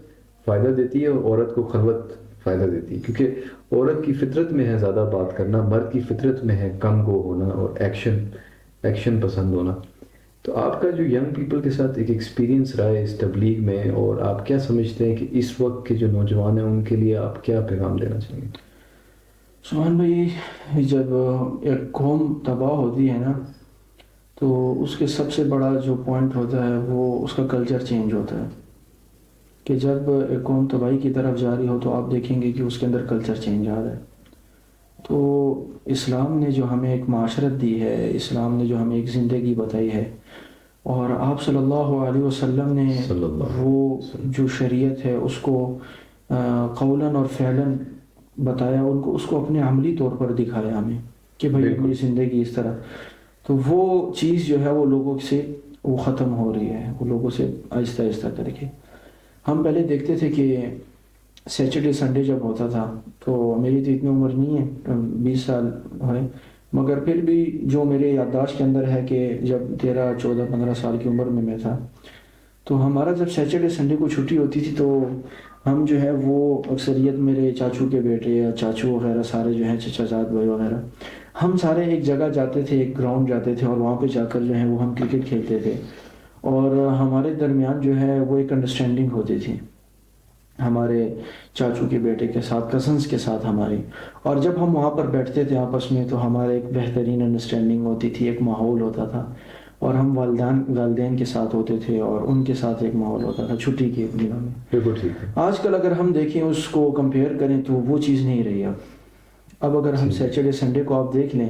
فائدہ دیتی ہے اور عورت کو خلوت فائدہ دیتی ہے، کیونکہ عورت کی فطرت میں ہے زیادہ بات کرنا، مرد کی فطرت میں ہے کم گو ہونا اور ایکشن پسند ہونا. تو آپ کا جو ینگ پیپل کے ساتھ ایک ایکسپیرینس رہا ہے اس تبلیغ میں، اور آپ کیا سمجھتے ہیں کہ اس وقت کے جو نوجوان ہیں ان کے لیے آپ کیا پیغام دینا چاہیں گے؟ سبحان بھائی، جب ایک قوم تباہ ہوتی ہے نا تو اس کے سب سے بڑا جو پوائنٹ ہوتا ہے وہ اس کا کلچر چینج ہوتا ہے. کہ جب ایک قوم تباہی کی طرف جا رہی ہو تو آپ دیکھیں گے کہ اس کے اندر کلچر چینج آ رہا ہے. تو اسلام نے جو ہمیں ایک معاشرت دی ہے، اسلام نے جو ہمیں ایک زندگی بتائی ہے، اور آپ صلی اللہ علیہ وسلم نے وہ جو شریعت ہے اس کو قولاً اور فعلاً بتایا، ان کو اس کو اپنے عملی طور پر دکھایا ہمیں کہ بھائی اپنی زندگی اس طرح. تو وہ چیز جو ہے وہ لوگوں سے وہ ختم ہو رہی ہے، وہ لوگوں سے آہستہ آہستہ کر کے. ہم پہلے دیکھتے تھے کہ سیچرڈے سنڈے جب ہوتا تھا، تو میری تو اتنی عمر نہیں ہے، 20 سال ہے، مگر پھر بھی جو میرے یادداشت کے اندر ہے کہ جب 13 14 15 سال کی عمر میں تھا، تو ہمارا جب سیچرڈے سنڈے کو چھٹی ہوتی تھی تو ہم جو ہے وہ اکثریت میرے چاچو کے بیٹے یا چاچو وغیرہ سارے جو ہیں، چچا زاد بھائی وغیرہ، ہم سارے ایک جگہ جاتے تھے، ایک گراؤنڈ جاتے تھے، اور وہاں پہ جا کر جو ہے وہ ہم کرکٹ کھیلتے تھے. اور ہمارے درمیان جو ہے وہ ایک انڈرسٹینڈنگ ہوتی تھی ہمارے چاچو کے بیٹے کے ساتھ، کزنس کے ساتھ ہماری. اور جب ہم وہاں پر بیٹھتے تھے آپس میں تو ہمارے ایک بہترین انڈرسٹینڈنگ ہوتی تھی، ایک ماحول ہوتا تھا. اور ہم والدین کے ساتھ ہوتے تھے اور ان کے ساتھ ایک ماحول ہوتا تھا چھٹی کے دنوں میں. بالکل ٹھیک ہے. آج کل اگر ہم دیکھیں، اس کو کمپیئر کریں تو وہ چیز نہیں رہی اب اگر ہم سیچرڈے سنڈے کو آپ دیکھ لیں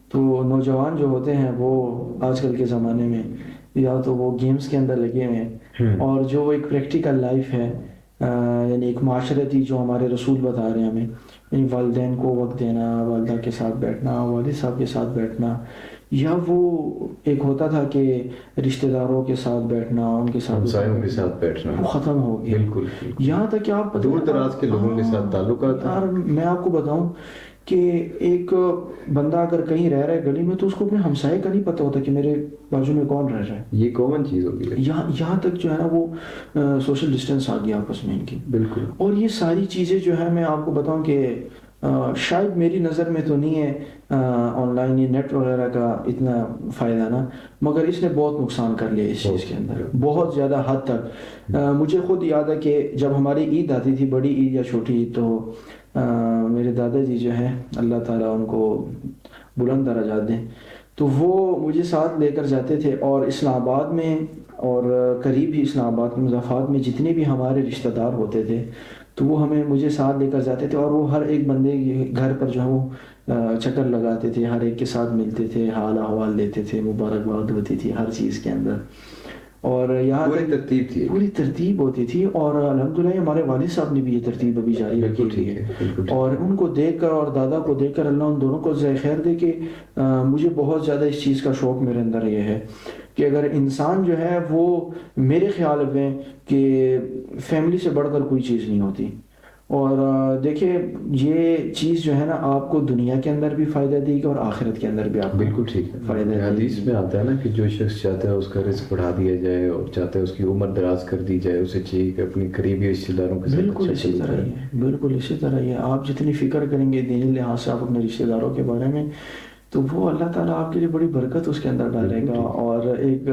تو نوجوان جو ہوتے ہیں وہ آج کل کے زمانے میں یا تو وہ گیمز کے اندر لگے ہوئے ہیں، اور جو ایک پریکٹیکل لائف ہے یعنی ایک معاشرتی جو ہمارے رسول بتا رہے ہیں ہمیں، یعنی والدین کو وقت دینا، والدہ کے ساتھ بیٹھنا، والد صاحب کے ساتھ بیٹھنا، یا وہ ایک ہوتا تھا کہ رشتہ داروں کے ساتھ بیٹھنا، ان کے ساتھ ہمسایوں کے ساتھ بیٹھنا، وہ ختم ہو گیا. بالکل. یہاں تک کہ آپ دور دراز کے لوگوں کے ساتھ تعلقات. یار میں آپ کو بتاؤں کہ ایک بندہ اگر کہیں رہ رہا ہے گلی میں تو اس کو اپنے ہمسائے کا نہیں پتہ ہوتا کہ میرے بازو میں کون رہ رہا ہے. یہ کامن چیز ہوگی. یہاں تک جو ہے نا وہ سوشل ڈسٹینس آ گیا آپس میں ان کی. بالکل. اور یہ ساری چیزیں جو ہے میں آپ کو بتاؤں کہ شاید میری نظر میں تو نہیں ہے آن لائن یہ نیٹ وغیرہ کا اتنا فائدہ نا، مگر اس نے بہت نقصان کر لیا اس چیز کے اندر، بہت زیادہ حد تک. مجھے خود یاد ہے کہ جب ہماری عید آتی تھی، بڑی عید یا چھوٹی عید، تو میرے دادا جی جو ہیں اللہ تعالیٰ ان کو بلند درجات دیں، تو وہ مجھے ساتھ لے کر جاتے تھے. اور اسلام آباد میں اور قریب ہی اسلام آباد کے مضافات میں جتنے بھی ہمارے رشتہ دار ہوتے تھے تو وہ مجھے ساتھ لے کر جاتے تھے، اور وہ ہر ایک بندے کے گھر پر جو ہے وہ چکر لگاتے تھے، ہر ایک کے ساتھ ملتے تھے، حال احوال لیتے تھے، مبارکباد ہوتی تھی ہر چیز کے اندر. اور یہاں پوری ترتیب تھی، پوری ترتیب ہوتی تھی. اور الحمدللہ ہمارے والد صاحب نے بھی یہ ترتیب ابھی جاری رکھی ہے. اور ان کو دیکھ کر اور دادا کو دیکھ کر اللہ ان دونوں کو جزائے خیر دے کہ مجھے بہت زیادہ اس چیز کا شوق میرے اندر یہ ہے کہ اگر انسان جو ہے وہ، میرے خیال میں کہ فیملی سے بڑھ کر کوئی چیز نہیں ہوتی. اور دیکھیں یہ چیز جو ہے نا آپ کو دنیا کے اندر بھی فائدہ دے گی اور آخرت کے اندر بھی آپ کو بالکل ٹھیک ہے. فائدہ دے گی. حدیث میں آتا ہے نا کہ جو شخص چاہتا ہے اس کا رزق بڑھا دیا جائے اور چاہتا ہے اس کی عمر دراز کر دی جائے، اسے چاہیے کہ اپنی قریبی رشتہ داروں کے ساتھ بالکل اسی طرح ہی ہے. بالکل اسی طرح ہی ہے. آپ جتنی فکر کریں گے دینی لحاظ سے آپ اپنے رشتہ داروں کے بارے میں، تو وہ اللہ تعالیٰ آپ کے لیے بڑی برکت اس کے اندر ڈالے گا اور ایک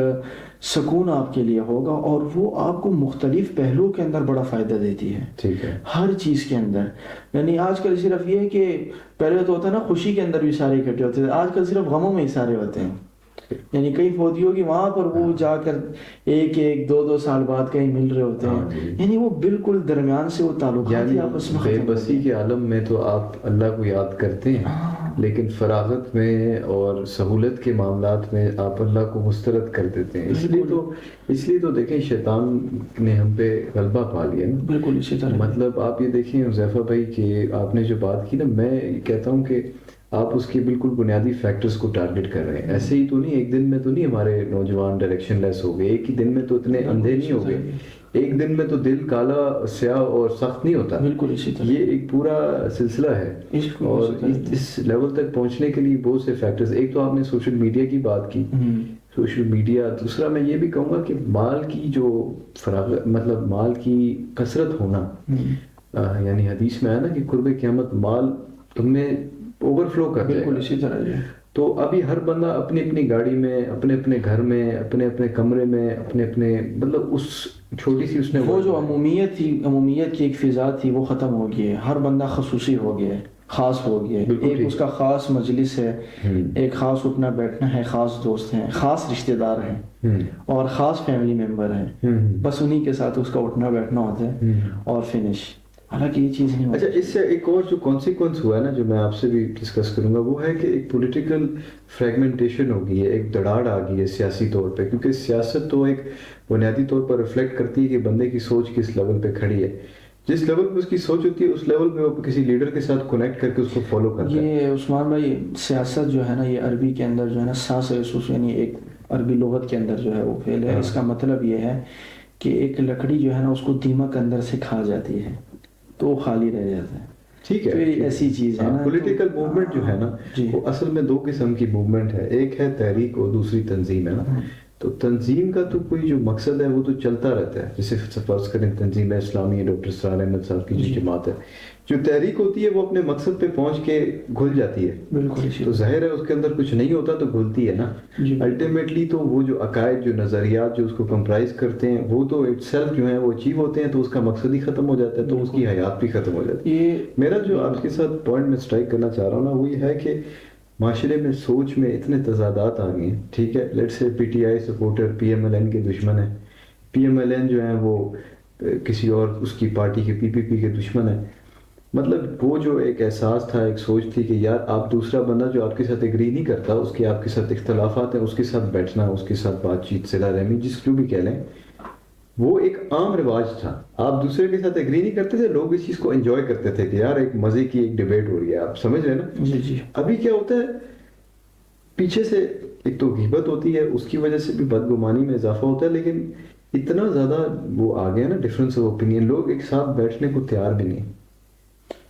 سکون آپ کے لیے ہوگا، اور وہ آپ کو مختلف پہلوؤں کے اندر بڑا فائدہ دیتی ہے. ٹھیک ہے. ہر چیز کے اندر. یعنی آج کل صرف یہ ہے کہ پہلے تو ہوتا ہے نا خوشی کے اندر بھی سارے اکٹھے ہوتے تھے، آج کل صرف غموں میں ہی سارے ہوتے ہیں. یعنی کئی فوتی ہوگی وہاں پر وہ جا کر ایک دو سال بعد کہیں مل رہے ہوتے ہیں. یعنی وہ بالکل درمیان سے وہ تعلقات آپس میں بے بسی کے عالم میں تو آپ اللہ کو یاد کرتے ہیں، لیکن فراغت میں اور سہولت کے معاملات میں آپ اللہ کو مسترد کر دیتے ہیں. اس لیے تو دیکھیں شیطان نے ہم پہ غلبہ پا لیا نا. بالکل اسی طرح. مطلب آپ یہ دیکھیں حذیفہ بھائی کہ آپ نے جو بات کی نا، میں کہتا ہوں کہ آپ اس کے بالکل بنیادی فیکٹرز کو ٹارگٹ کر رہے ہیں. ایسے ہی تو نہیں، ایک دن میں تو نہیں ہمارے نوجوان ڈائریکشن لیس ہو گئے، ایک ہی دن میں تو اتنے اندھے نہیں ہو گئے، ایک دن میں تو دل کالا سیاہ اور سخت نہیں ہوتا. بالکل اسی طرح. یہ ایک پورا سلسلہ ہے، اور اس لیول تک پہنچنے کے لیے بہت سے فیکٹرز. ایک تو آپ نے سوشل میڈیا کی بات کی، سوشل میڈیا. دوسرا میں یہ بھی کہوں گا کہ مال کی جو فراغت، مطلب مال کی کثرت ہونا، یعنی حدیث میں آیا نا کہ قرب قیامت مال تم میں اوور فلو کر جائے گا. بالکل اسی طرح. تو ابھی ہر بندہ اپنی اپنی گاڑی میں، اپنے اپنے گھر میں، اپنے اپنے کمرے میں، اپنے اپنے مطلب اس چھوٹی سی اس نے وہ جو عمومیت تھی، عمومیت کی ایک فضا تھی، وہ ختم ہو گئی ہے. ہر بندہ خصوصی ہو گیا ہے، خاص ہو گیا ہے. ایک اس کا خاص مجلس ہے، ایک خاص اٹھنا بیٹھنا ہے، خاص دوست ہیں، خاص رشتہ دار ہیں اور خاص فیملی ممبر ہیں. بس انہی کے ساتھ اس کا اٹھنا بیٹھنا ہوتا ہے اور فنش. حالانکہ یہ چیز نہیں. اچھا، اس سے ایک اور جو کانسیکوینس ہوا ہے نا، جو میں آپ سے بھی ڈسکس کروں گا، وہ ہے کہ ایک پولیٹیکل فریگمنٹیشن ہو گئی ہے، ایک دڑاڑ آ گئی ہے سیاسی طور پہ. کیونکہ سیاست تو ایک بنیادی طور پر ریفلیکٹ کرتی ہے کہ بندے کی سوچ کس لیول پہ کھڑی ہے. جس لیول پہ اس کی سوچ ہوتی ہے اس لیول پہ وہ کسی لیڈر کے ساتھ کنیکٹ کر کے اس کو فالو کرتا ہے. یہ عثمان بھائی سیاست جو ہے نا، یہ عربی کے اندر جو ہے نا ساس یسوس، یعنی ایک عربی لغت کے اندر جو ہے وہ فعل ہے. اس کا مطلب یہ ہے کہ ایک لکڑی جو ہے نا اس کو دیمک اندر سے کھا جاتی ہے تو وہ خالی رہ جاتا ہے. ٹھیک ہے. ایسی چیز ہے نا. پولیٹیکل موومنٹ جو ہے نا، وہ اصل میں دو قسم کی موومنٹ ہے. ایک ہے تحریک اور دوسری تنظیم ہے نا. تو تنظیم کا تو کوئی جو مقصد ہے وہ تو چلتا رہتا ہے. جیسے فرض کریں تنظیم اسلامی ڈاکٹر اسرار احمد صاحب کی جو جماعت ہے، جو تحریک ہوتی ہے وہ اپنے مقصد پہ پہنچ کے گھل جاتی ہے. بالکل. تو ظاہر ہے اس کے اندر کچھ نہیں ہوتا تو گھلتی ہے نا. الٹیمیٹلی تو وہ جو عقائد، جو نظریات جو اس کو کمپرائز کرتے ہیں، وہ تو اٹ سیلف جو ہیں وہ اچیو ہوتے ہیں، تو اس کا مقصد ہی ختم ہو جاتا ہے، تو اس کی حیات بھی ختم ہو جاتی ہے. میرا جو آپ کے ساتھ پوائنٹ میں اسٹرائک کرنا چاہ رہا ہوں نا، وہ یہ ہے کہ معاشرے میں سوچ میں اتنے تضادات آ گئے ہیں. ٹھیک ہے، let's say P T I supporter P M L N کے دشمن ہیں، پی ایم ایل این جو ہیں وہ کسی اور اس کی پارٹی کے پی پی پی کے دشمن ہیں. مطلب وہ جو ایک احساس تھا، ایک سوچ تھی کہ یار آپ دوسرا بندہ جو آپ کے ساتھ ایگری نہیں کرتا، اس کے آپ کے ساتھ اختلافات ہیں، اس کے ساتھ بیٹھنا، اس کے ساتھ بات چیت، صلہ رحمی، جس کو بھی کہہ لیں، وہ ایک عام رواج تھا. آپ دوسرے کے ساتھ ایگری نہیں کرتے تھے, لوگ اس چیز کو انجوائے کرتے تھے کہ یار ایک مزے کی ایک ڈیبیٹ ہو رہی ہے, آپ سمجھ رہے ہیں نا. جی جی. ابھی کیا ہوتا ہے, پیچھے سے ایک تو غیبت ہوتی ہے, اس کی وجہ سے بھی بدگمانی میں اضافہ ہوتا ہے, لیکن اتنا زیادہ وہ آ گیا نا ڈفرینس آف اوپینین, لوگ ایک ساتھ بیٹھنے کو تیار بھی نہیں.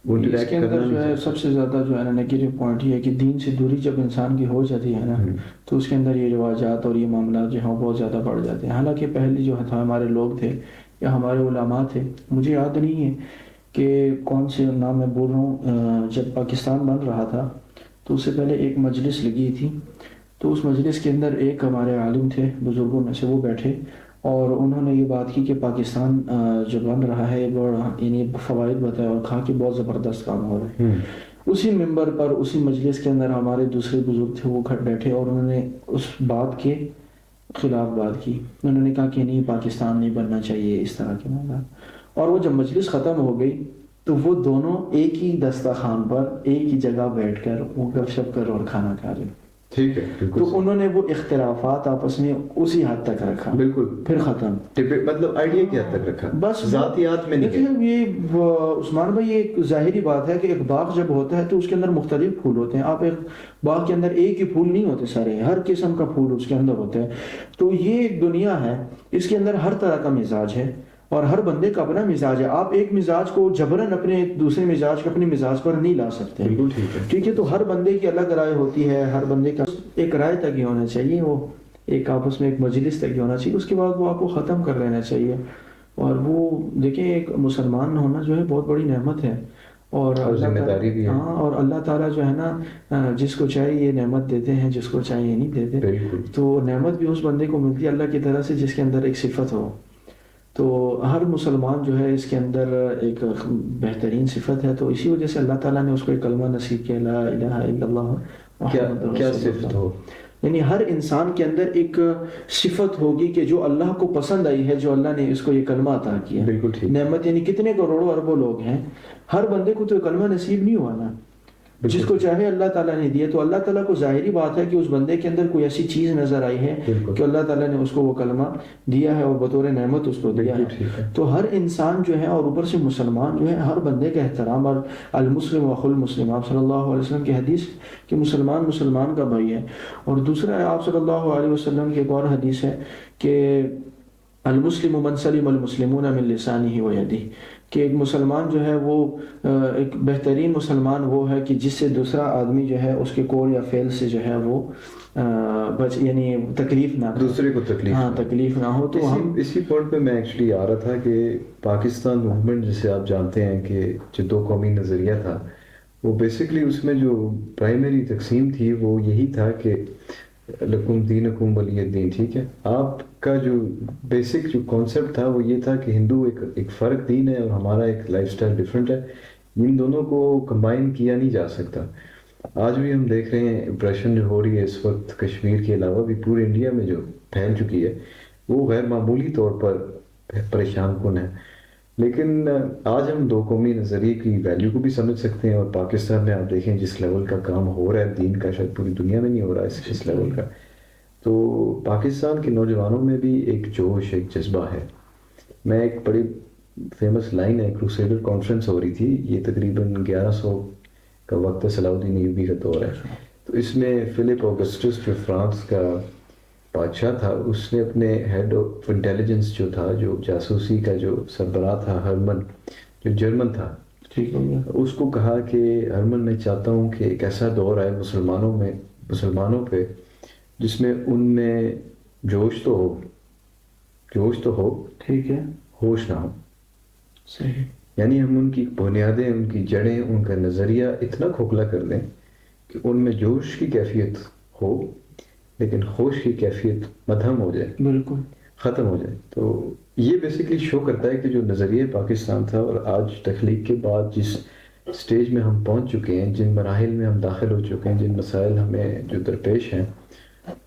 اس کے اندر جو ہے سب سے زیادہ جو ہے نا نیگیٹو پوائنٹ یہ ہے کہ دین سے دوری جب انسان کی ہو جاتی ہے نا, تو اس کے اندر یہ رواجات اور یہ معاملات جو ہیں بہت زیادہ بڑھ جاتے ہیں. حالانکہ پہلے جو تھا ہمارے لوگ تھے یا ہمارے علماء تھے, مجھے یاد نہیں ہے کہ کون سے نام میں بول رہا ہوں, جب پاکستان بن رہا تھا تو اس سے پہلے ایک مجلس لگی تھی, تو اس مجلس کے اندر ایک ہمارے عالم تھے بزرگوں میں سے, وہ بیٹھے اور انہوں نے یہ بات کی کہ پاکستان جو بن رہا ہے یعنی فوائد بتائے اور کہا کہ بہت زبردست کام ہو رہا ہے. اسی ممبر پر اسی مجلس کے اندر ہمارے دوسرے بزرگ تھے, وہ بیٹھے اور انہوں نے اس بات کے خلاف بات کی. انہوں نے کہا کہ نہیں, پاکستان نہیں بننا چاہیے, اس طرح کے معاملات. اور وہ جب مجلس ختم ہو گئی تو وہ دونوں ایک ہی دسترخوان پر ایک ہی جگہ بیٹھ کر وہ گپ شپ کر اور کھانا کھا رہے. ٹھیک ہے, تو انہوں نے وہ اختلافات آپس میں اسی حد تک رکھا, بالکل پھر ختم. مطلب آئیڈیا کی حد تک رکھا, بس ذاتیات میں نہیں. دیکھیں یہ عثمان بھائی ایک ظاہری بات ہے کہ ایک باغ جب ہوتا ہے تو اس کے اندر مختلف پھول ہوتے ہیں. آپ ایک باغ کے اندر ایک ہی پھول نہیں ہوتے سارے, ہر قسم کا پھول اس کے اندر ہوتا ہے. تو یہ ایک دنیا ہے, اس کے اندر ہر طرح کا مزاج ہے اور ہر بندے کا اپنا مزاج ہے. آپ ایک مزاج کو جبراً اپنے دوسرے مزاج کو اپنے مزاج پر نہیں لا سکتے. بالکل ٹھیک ہے. تو ہر بندے کی الگ رائے ہوتی ہے, ہر بندے کا ایک رائے تک ہی ہونا چاہیے, وہ ایک آپس میں ایک مجلس تک ہی ہونا چاہیے, اس کے بعد وہ آپ کو ختم کر لینا چاہیے. اور وہ دیکھیں ایک مسلمان ہونا جو ہے بہت بڑی نعمت ہے, اور ذمہ داری بھی ہے. ہاں, اور اللہ تعالیٰ جو ہے نا جس کو چاہے یہ نعمت دیتے ہیں, جس کو چاہے یہ نہیں دیتے. تو نعمت بھی اس بندے کو ملتی ہے اللہ کی طرف سے جس کے اندر ایک صفت ہو. تو ہر مسلمان جو ہے اس کے اندر ایک بہترین صفت ہے, تو اسی وجہ سے اللہ تعالیٰ نے اس کو ایک کلمہ نصیب کیا, لا الہ الا اللہ. کیا صفت ہو, یعنی ہر انسان کے اندر ایک صفت ہوگی کہ جو اللہ کو پسند آئی ہے, جو اللہ نے اس کو یہ کلمہ عطا کیا. بالکل ٹھیک. نعمت یعنی کتنے کروڑوں اربوں لوگ ہیں, ہر بندے کو تو یہ کلمہ نصیب نہیں ہوا نا, جس کو چاہے اللہ تعالیٰ نے دیا. تو اللہ تعالیٰ کو ظاہری بات ہے کہ اس بندے کے اندر کوئی ایسی چیز نظر آئی ہے کہ اللہ تعالیٰ نے اس کو وہ کلمہ دیا ہے اور بطور نعمت اس کو دیا ہے. تو ہر انسان جو ہے, اور اوپر سے مسلمان جو ہے, ہر بندے کا احترام. اور المسلم اخو المسلم, آپ صلی اللہ علیہ وسلم کی حدیث کہ مسلمان مسلمان کا بھائی ہے. اور دوسرا آپ صلی اللہ علیہ وسلم کی ایک اور حدیث ہے کہ المسلم من سلم المسلمون من لسانه ويده, کہ ایک مسلمان جو ہے وہ ایک بہترین مسلمان وہ ہے کہ جس سے دوسرا آدمی جو ہے اس کے قول یا فعل سے جو ہے وہ یعنی تکلیف نہ, دوسرے کو تکلیف نہ ہو. تو ہم اسی پوائنٹ پہ میں ایکچولی آ رہا تھا کہ پاکستان موومنٹ جسے آپ جانتے ہیں کہ جو دو قومی نظریہ تھا, وہ بیسکلی اس میں جو پرائمری تقسیم تھی وہ یہی تھا کہ لکم دینکم ولی الدین. ٹھیک ہے, آپ کا جو بیسک جو کانسیپٹ تھا وہ یہ تھا کہ ہندو ایک فرق دین ہے اور ہمارا ایک لائف سٹائل ڈفرینٹ ہے, ان دونوں کو کمبائن کیا نہیں جا سکتا. آج بھی ہم دیکھ رہے ہیں امپریشن جو ہو رہی ہے اس وقت کشمیر کے علاوہ بھی پورے انڈیا میں جو پھیل چکی ہے, وہ غیر معمولی طور پر پریشان کن ہے. لیکن آج ہم دو قومی نظریے کی ویلیو کو بھی سمجھ سکتے ہیں, اور پاکستان میں آپ دیکھیں جس لیول کا کام ہو رہا ہے دین کا, شاید پوری دنیا میں نہیں ہو رہا ہے اس لیول کا. تو پاکستان کے نوجوانوں میں بھی ایک جوش, ایک جذبہ ہے. میں ایک بڑی فیمس لائن ہے, کروسیڈر کانفرنس ہو رہی تھی, یہ تقریباً 1100 کا وقت صلاح الدین ایوبی کا دور ہے. تو اس میں فلپ آگسٹس جو فرانس کا بادشاہ تھا, اس نے اپنے ہیڈ آف انٹیلیجنس جو تھا, جو جاسوسی کا جو سربراہ تھا, ہرمن جو جرمن تھا, اس کو کہا کہ ہرمن میں چاہتا ہوں کہ ایک ایسا دور آئے مسلمانوں پہ جس میں ان میں جوش تو ہو ٹھیک ہے, ہوش نہ ہو. صحیح. یعنی ہم ان کی بنیادیں, ان کی جڑیں, ان کا نظریہ اتنا کھوکھلا کر دیں کہ ان میں جوش کی کیفیت ہو لیکن ہوش کی کیفیت مدھم ہو جائے, بالکل ختم ہو جائے. تو یہ بیسکلی شو کرتا ہے کہ جو نظریہ پاکستان تھا اور آج تخلیق کے بعد جس سٹیج میں ہم پہنچ چکے ہیں, جن مراحل میں ہم داخل ہو چکے ہیں, جن مسائل ہمیں جو درپیش ہیں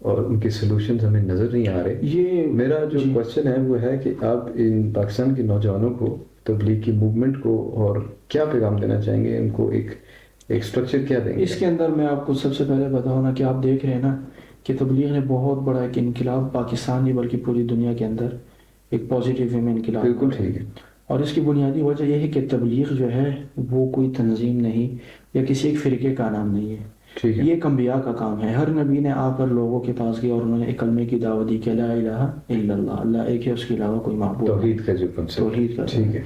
اور ان کے سلوشنز ہمیں نظر نہیں آ رہے. یہ میرا جو کوشچن ہے وہ ہے کہ آپ ان پاکستان کے نوجوانوں کو, تبلیغ کی موومنٹ کو, اور کیا پیغام دینا چاہیں گے ان کو, ایک سٹرکچر کیا دیں گے؟ اس کے اندر میں آپ کو سب سے پہلے بتاؤں نا کہ آپ دیکھ رہے ہیں نا کہ تبلیغ نے بہت بڑا ایک انقلاب پاکستان نہیں بلکہ پوری دنیا کے اندر ایک پازیٹیو وے میں انقلاب. بالکل ٹھیک ہے. اور اس کی بنیادی وجہ یہ ہے کہ تبلیغ جو ہے وہ کوئی تنظیم نہیں یا کسی ایک فرقے کا نام نہیں ہے. یہ ایک انبیاء کا کام ہے. ہر نبی نے آ کر لوگوں کے پاس گیا اور انہوں نے ایک کلمے کی دعوت دی کہ لا الہ الا اللہ، اللہ ایک ہے، اس کے علاوہ کوئی معبود نہیں. توحید کا جو کنسپٹ، توحید کا. ٹھیک ہے.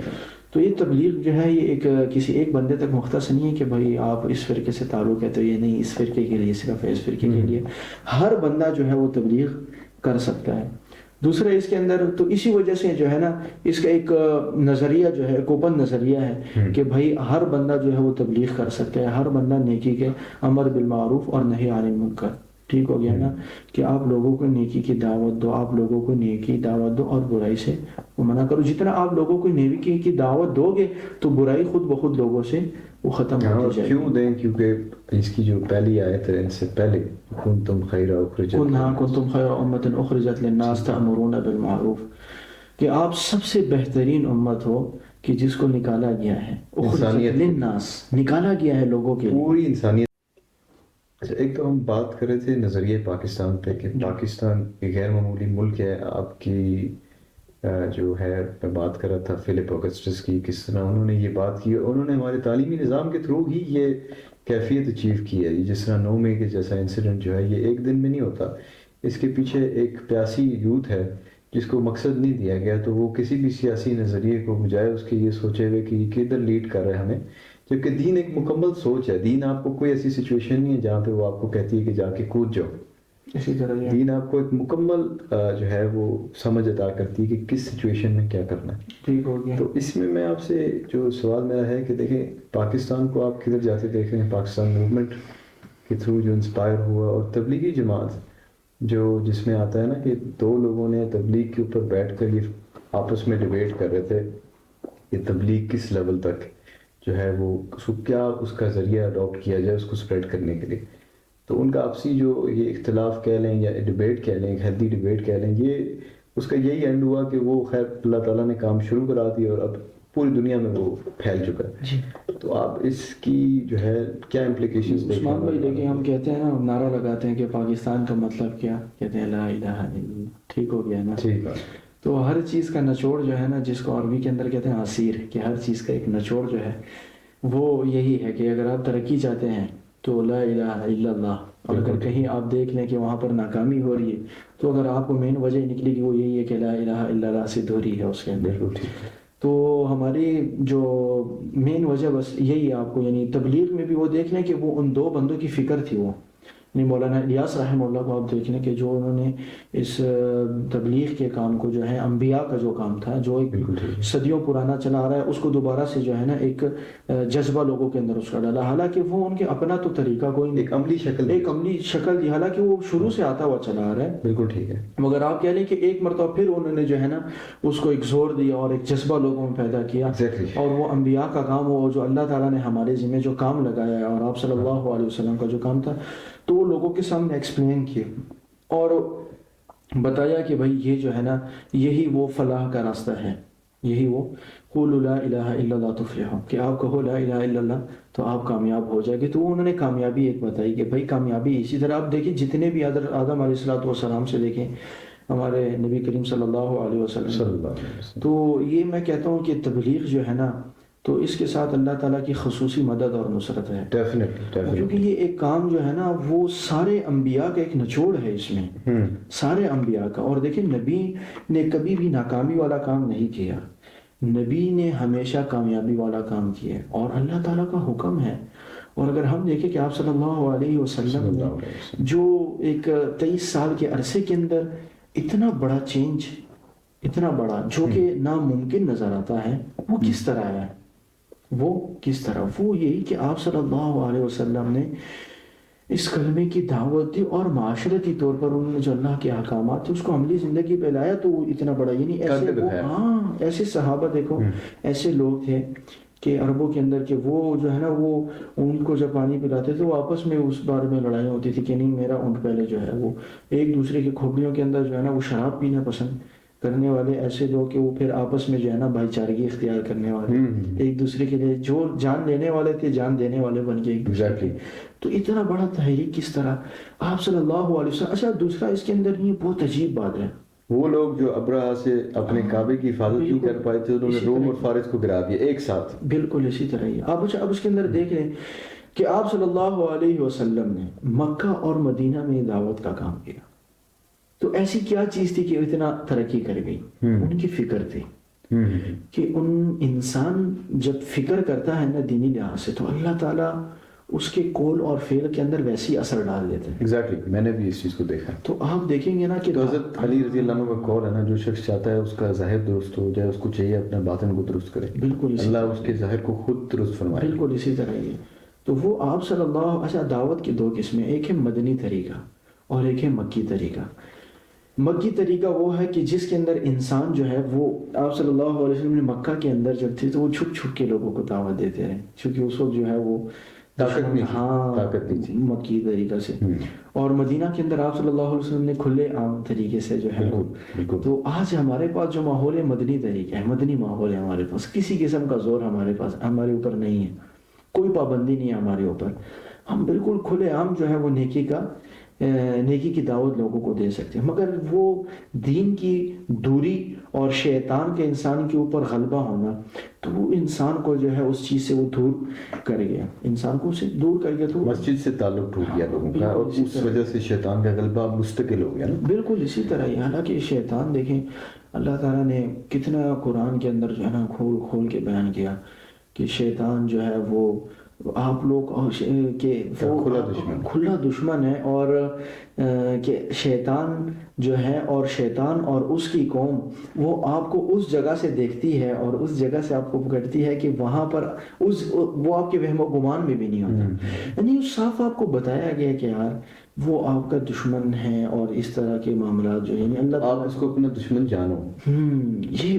تو یہ تبلیغ جو ہے یہ ایک کسی ایک بندے تک مختص نہیں ہے کہ بھائی آپ اس فرقے سے تعلق ہے تو یہ نہیں، اس فرقے کے لیے صرف ہے، اس فرقے کے لیے. ہر بندہ جو ہے وہ تبلیغ کر سکتا ہے. دوسرا اس کے اندر تو اسی وجہ سے جو ہے نا اس کا ایک نظریہ جو ہے، ایک اوپن نظریہ ہے کہ بھائی ہر بندہ جو ہے وہ تبلیغ کر سکتا ہے. ہر بندہ نیکی کے امر بالمعروف اور نہی عن المنکر، ٹھیک ہو گیا نا، کہ آپ لوگوں کو نیکی کی دعوت دو، آپ لوگوں کو نیکی دعوت دو اور برائی سے منع کرو. جتنا آپ لوگوں کو نیکی کی دعوت دو گے تو برائی خود بخود لوگوں سے وہ ختم ہوتی جائے گی. کیوں دیں؟ کیونکہ اس کی جو پہلی آیت ہے ان سے پہلے کنتم خیر امۃ اخرجت للناس تأمرون بالمعروف، کہ آپ سب سے بہترین امت ہو کہ جس کو نکالا گیا ہے، اخرجت للناس، نکالا گیا ہے لوگوں کے پوری انسانیت. ایک تو ہم بات کر رہے تھے نظریہ پاکستان پہ کہ پاکستان ایک غیر معمولی ملک ہے. آپ کی جو ہے میں بات کر رہا تھا فلپ آگسٹس کی، کس طرح انہوں نے یہ بات کی، انہوں نے ہمارے تعلیمی نظام کے تھرو ہی یہ کیفیت اچیو کی ہے. جس طرح 9 مئی کے جیسا انسیڈنٹ جو ہے یہ ایک دن میں نہیں ہوتا. اس کے پیچھے ایک پیاسی یوتھ ہے جس کو مقصد نہیں دیا گیا، تو وہ کسی بھی سیاسی نظریے کو بجائے اس کے یہ سوچے ہوئے کہ یہ کدھر لیڈ کر رہے ہیں ہمیں. جبکہ دین ایک مکمل سوچ ہے. دین آپ کو کوئی ایسی سچویشن نہیں ہے جہاں پہ وہ آپ کو کہتی ہے کہ جا کے کود جاؤ. اسی طرح دین آپ کو ایک مکمل جو ہے وہ سمجھ عطا کرتی ہے کہ کس سچویشن میں کیا کرنا ہے. ٹھیک ہو گیا. تو اس میں آپ سے جو سوال میرا ہے کہ دیکھیں پاکستان کو آپ کدھر جاتے دیکھ رہے ہیں، پاکستان موومنٹ کے تھرو جو انسپائر ہوا، اور تبلیغی جماعت جو جس میں آتا ہے نا کہ 2 لوگوں نے تبلیغ کے اوپر بیٹھ کر یہ آپس میں ڈیبیٹ کر رہے تھے کہ تبلیغ کس لیول تک جو ہے وہ کیا اس کا ذریعہ اڈاپٹ کیا جائے اس کو اسپریڈ کرنے کے لیے. تو ان کا آپسی جو یہ اختلاف کہہ لیں یا ڈیبیٹ کہہ لیں، ایک ہیلدی ڈیبیٹ کہہ لیں، یہ اس کا یہی اینڈ ہوا کہ وہ خیر اللہ تعالیٰ نے کام شروع کرا دیا اور اب پوری دنیا میں وہ پھیل چکا ہے. تو آپ اس کی جو ہے کیا امپلیکیشنز دیکھیں؟ عثمان بھائی دیکھیں، ہم کہتے ہیں نا، نعرہ لگاتے ہیں کہ پاکستان کا مطلب کیا، کہتے ہیں لا الہ الا اللہ. ٹھیک ہو گیا نا. ٹھیک ہے. تو ہر چیز کا نچوڑ جو ہے نا، جس کو عربی کے اندر کہتے ہیں عصیر، کہ ہر چیز کا ایک نچوڑ جو ہے وہ یہی ہے کہ اگر آپ ترقی چاہتے ہیں تو لا الہ الا اللہ. اور اگر کہیں آپ دیکھ لیں کہ وہاں پر ناکامی ہو رہی ہے تو اگر آپ کو مین وجہ نکلے گی وہ یہی ہے کہ لا الہ الا اللہ سے دوری ہے اس کے اندر. تو ہماری جو مین وجہ بس یہی ہے آپ کو، یعنی تبلیغ میں بھی وہ دیکھ لیں کہ وہ ان 2 بندوں کی فکر تھی. وہ مولانا الیاس رحمہ اللہ کو آپ دیکھ لیں کہ جو انہوں نے اس تبلیغ کے کام کو جو ہے انبیاء کا جو کام تھا جو ایک صدیوں پرانا چلا آ رہا ہے اس کو دوبارہ سے جو ہے نا ایک جذبہ لوگوں کے اندر اس کا ڈالا. حالانکہ وہ ان کے اپنا تو طریقہ کوئی نہیں، ایک عملی شکل دی، حالانکہ وہ شروع سے آتا ہوا چلا آ رہا ہے. بالکل ٹھیک ہے. مگر آپ کہہ لیں کہ ایک مرتبہ پھر انہوں نے جو ہے نا اس کو ایک زور دیا اور ایک جذبہ لوگوں میں پیدا کیا. اور وہ انبیاء کا کام، وہ جو اللہ تعالیٰ نے ہمارے ذمہ جو کام لگایا ہے اور آپ صلی اللہ علیہ وسلم کا جو کام تھا تو وہ لوگوں کے سامنے ایکسپلین کیے اور بتایا کہ بھائی یہ جو ہے نا یہی وہ فلاح کا راستہ ہے، یہی وہ قولوا لا الہ الا اللہ تفلحوا، کہ آپ کہو لا الہ الا اللہ تو آپ کامیاب ہو جائے گے. تو انہوں نے کامیابی ایک بتائی کہ بھائی کامیابی اسی طرح. آپ دیکھیں جتنے بھی آدم علیہ السلام سے دیکھیں ہمارے نبی کریم صلی اللہ علیہ وسلم، تو یہ میں کہتا ہوں کہ تبلیغ جو ہے نا تو اس کے ساتھ اللہ تعالیٰ کی خصوصی مدد اور نصرت ہے. کیونکہ یہ ایک کام جو ہے نا وہ سارے انبیاء کا ایک نچوڑ ہے اس میں، سارے انبیاء کا. اور دیکھیں نبی نے کبھی بھی ناکامی والا کام نہیں کیا، نبی نے ہمیشہ کامیابی والا کام کیا اور اللہ تعالیٰ کا حکم ہے. اور اگر ہم دیکھیں کہ آپ صلی اللہ علیہ وسلم نے جو ایک 23 سال کے عرصے کے اندر اتنا بڑا چینج، اتنا بڑا جو کہ ناممکن نظر آتا ہے، وہ کس طرح ہے؟ وہ کس طرح؟ وہ یہی کہ آپ صلی اللہ علیہ وسلم نے اس کلمے کی دعوت دی اور معاشرتی طور پر انہوں نے جو اللہ کے احکامات تھے اس کو عملی زندگی پہ لایا. تو اتنا بڑا، یعنی ایسے وہ ایسے صحابہ دیکھو، ایسے لوگ تھے کہ عربوں کے اندر کہ وہ جو ہے نا وہ اونٹ کو جب پانی پلاتے تھے وہ آپس میں اس بارے میں لڑائیاں ہوتی تھی کہ نہیں میرا اونٹ پہلے جو ہے. وہ ایک دوسرے کی کھوپڑیوں کے اندر جو ہے نا وہ شراب پینا پسند کرنے والے ایسے لوگ کہ وہ پھر آپس میں جو ہے نا بھائی چارگی اختیار کرنے والے، ایک دوسرے کے لیے جو جان لینے والے تھے جان دینے والے بن گئے ایک دوسرے کے. تو اتنا بڑا تحریک کس طرح آپ صلی اللہ علیہ وسلم. اچھا دوسرا اس کے اندر یہ بہت عجیب بات ہے وہ لوگ جو ابرہہ سے اپنے کعبے کی حفاظت نہیں کر پائے تھے، انہوں نے روم اور فارس کو گرا دیا ایک ساتھ. بالکل اسی طرح ہی. اب اس کے اندر دیکھ لیں کہ آپ صلی اللہ علیہ وسلم نے مکہ اور مدینہ میں دعوت کا کام کیا، تو ایسی کیا چیز تھی کہ اتنا ترقی کر گئی؟ ان کی فکر تھی کہ انسان جب فکر کرتا ہے نا دینی لحاظ سے، تو اللہ تعالیٰ اس کے قول اور فعل کے اندر ویسی اثر ڈال دیتے ہیں. ایگزیکٹلی، میں نے بھی اس چیز کو دیکھا. تو آپ دیکھیں گے نا کہ تو حضرت علی رضی اللہ عنہ کا قول ہے نا، جو شخص چاہتا ہے اس کا ظاہر درست ہو جائے، اس کو چاہیے اپنا باطن کو درست کرے. بالکل اللہ اس کے ظاہر کو خود درست فرمائے. بالکل اسی طرح ہی. تو وہ آپ صلی اللہ اچھا دعوت کی دو قسمیں، ایک ہے مدنی طریقہ اور ایک ہے مکی طریقہ. مکی طریقہ وہ ہے کہ جس کے اندر انسان جو ہے وہ آپ صلی اللہ علیہ وسلم نے مکہ کے اندر جب تھے تو وہ چھپ چھپ کے لوگوں کو دعوت دیتے رہے، کیونکہ اس وقت جو ہے وہ طاقت نہیں تھی مکی طریقہ سے. اور مدینہ کے اندر آپ صلی اللہ علیہ وسلم نے کھلے عام طریقے سے جو ہے. تو آج ہمارے پاس جو ماحول ہے مدنی طریقہ ہے، مدنی ماحول ہے ہمارے پاس، کسی قسم کا زور ہمارے اوپر نہیں ہے، کوئی پابندی نہیں ہے ہمارے اوپر. ہم بالکل کھلے عام جو ہے وہ نیکی کی دعوت لوگوں کو دے سکتے ہیں. مگر وہ دین کی دوری اور شیطان کے انسان کے اوپر غلبہ ہونا، تو وہ انسان کو جو ہے اس چیز سے وہ دور کر گیا، انسان کو اسے دور کر گیا. تو مسجد سے تعلق ٹوٹ گیا لوگوں کا، اور اس وجہ سے شیطان کا غلبہ مستقل ہو گیا نا. بالکل اسی طرح ہی. حالانکہ شیطان دیکھیں اللہ تعالیٰ نے کتنا قرآن کے اندر جو ہے نا کھول کھول کے بیان کیا کہ شیطان جو ہے وہ آپ لوگ کہ کھلا دشمن ہے، اور کہ شیطان جو ہے اور شیطان اور اس کی قوم وہ آپ کو اس جگہ سے دیکھتی ہے اور اس جگہ سے آپ کو پکڑتی ہے کہ وہاں پر وہ آپ کے وہم و گمان میں بھی نہیں ہوتا. یعنی صاف آپ کو بتایا گیا کہ یار وہ آپ کا دشمن ہے، اور اس طرح کے معاملات جو یعنی اللہ آپ اس کو اپنا دشمن جانو. یہ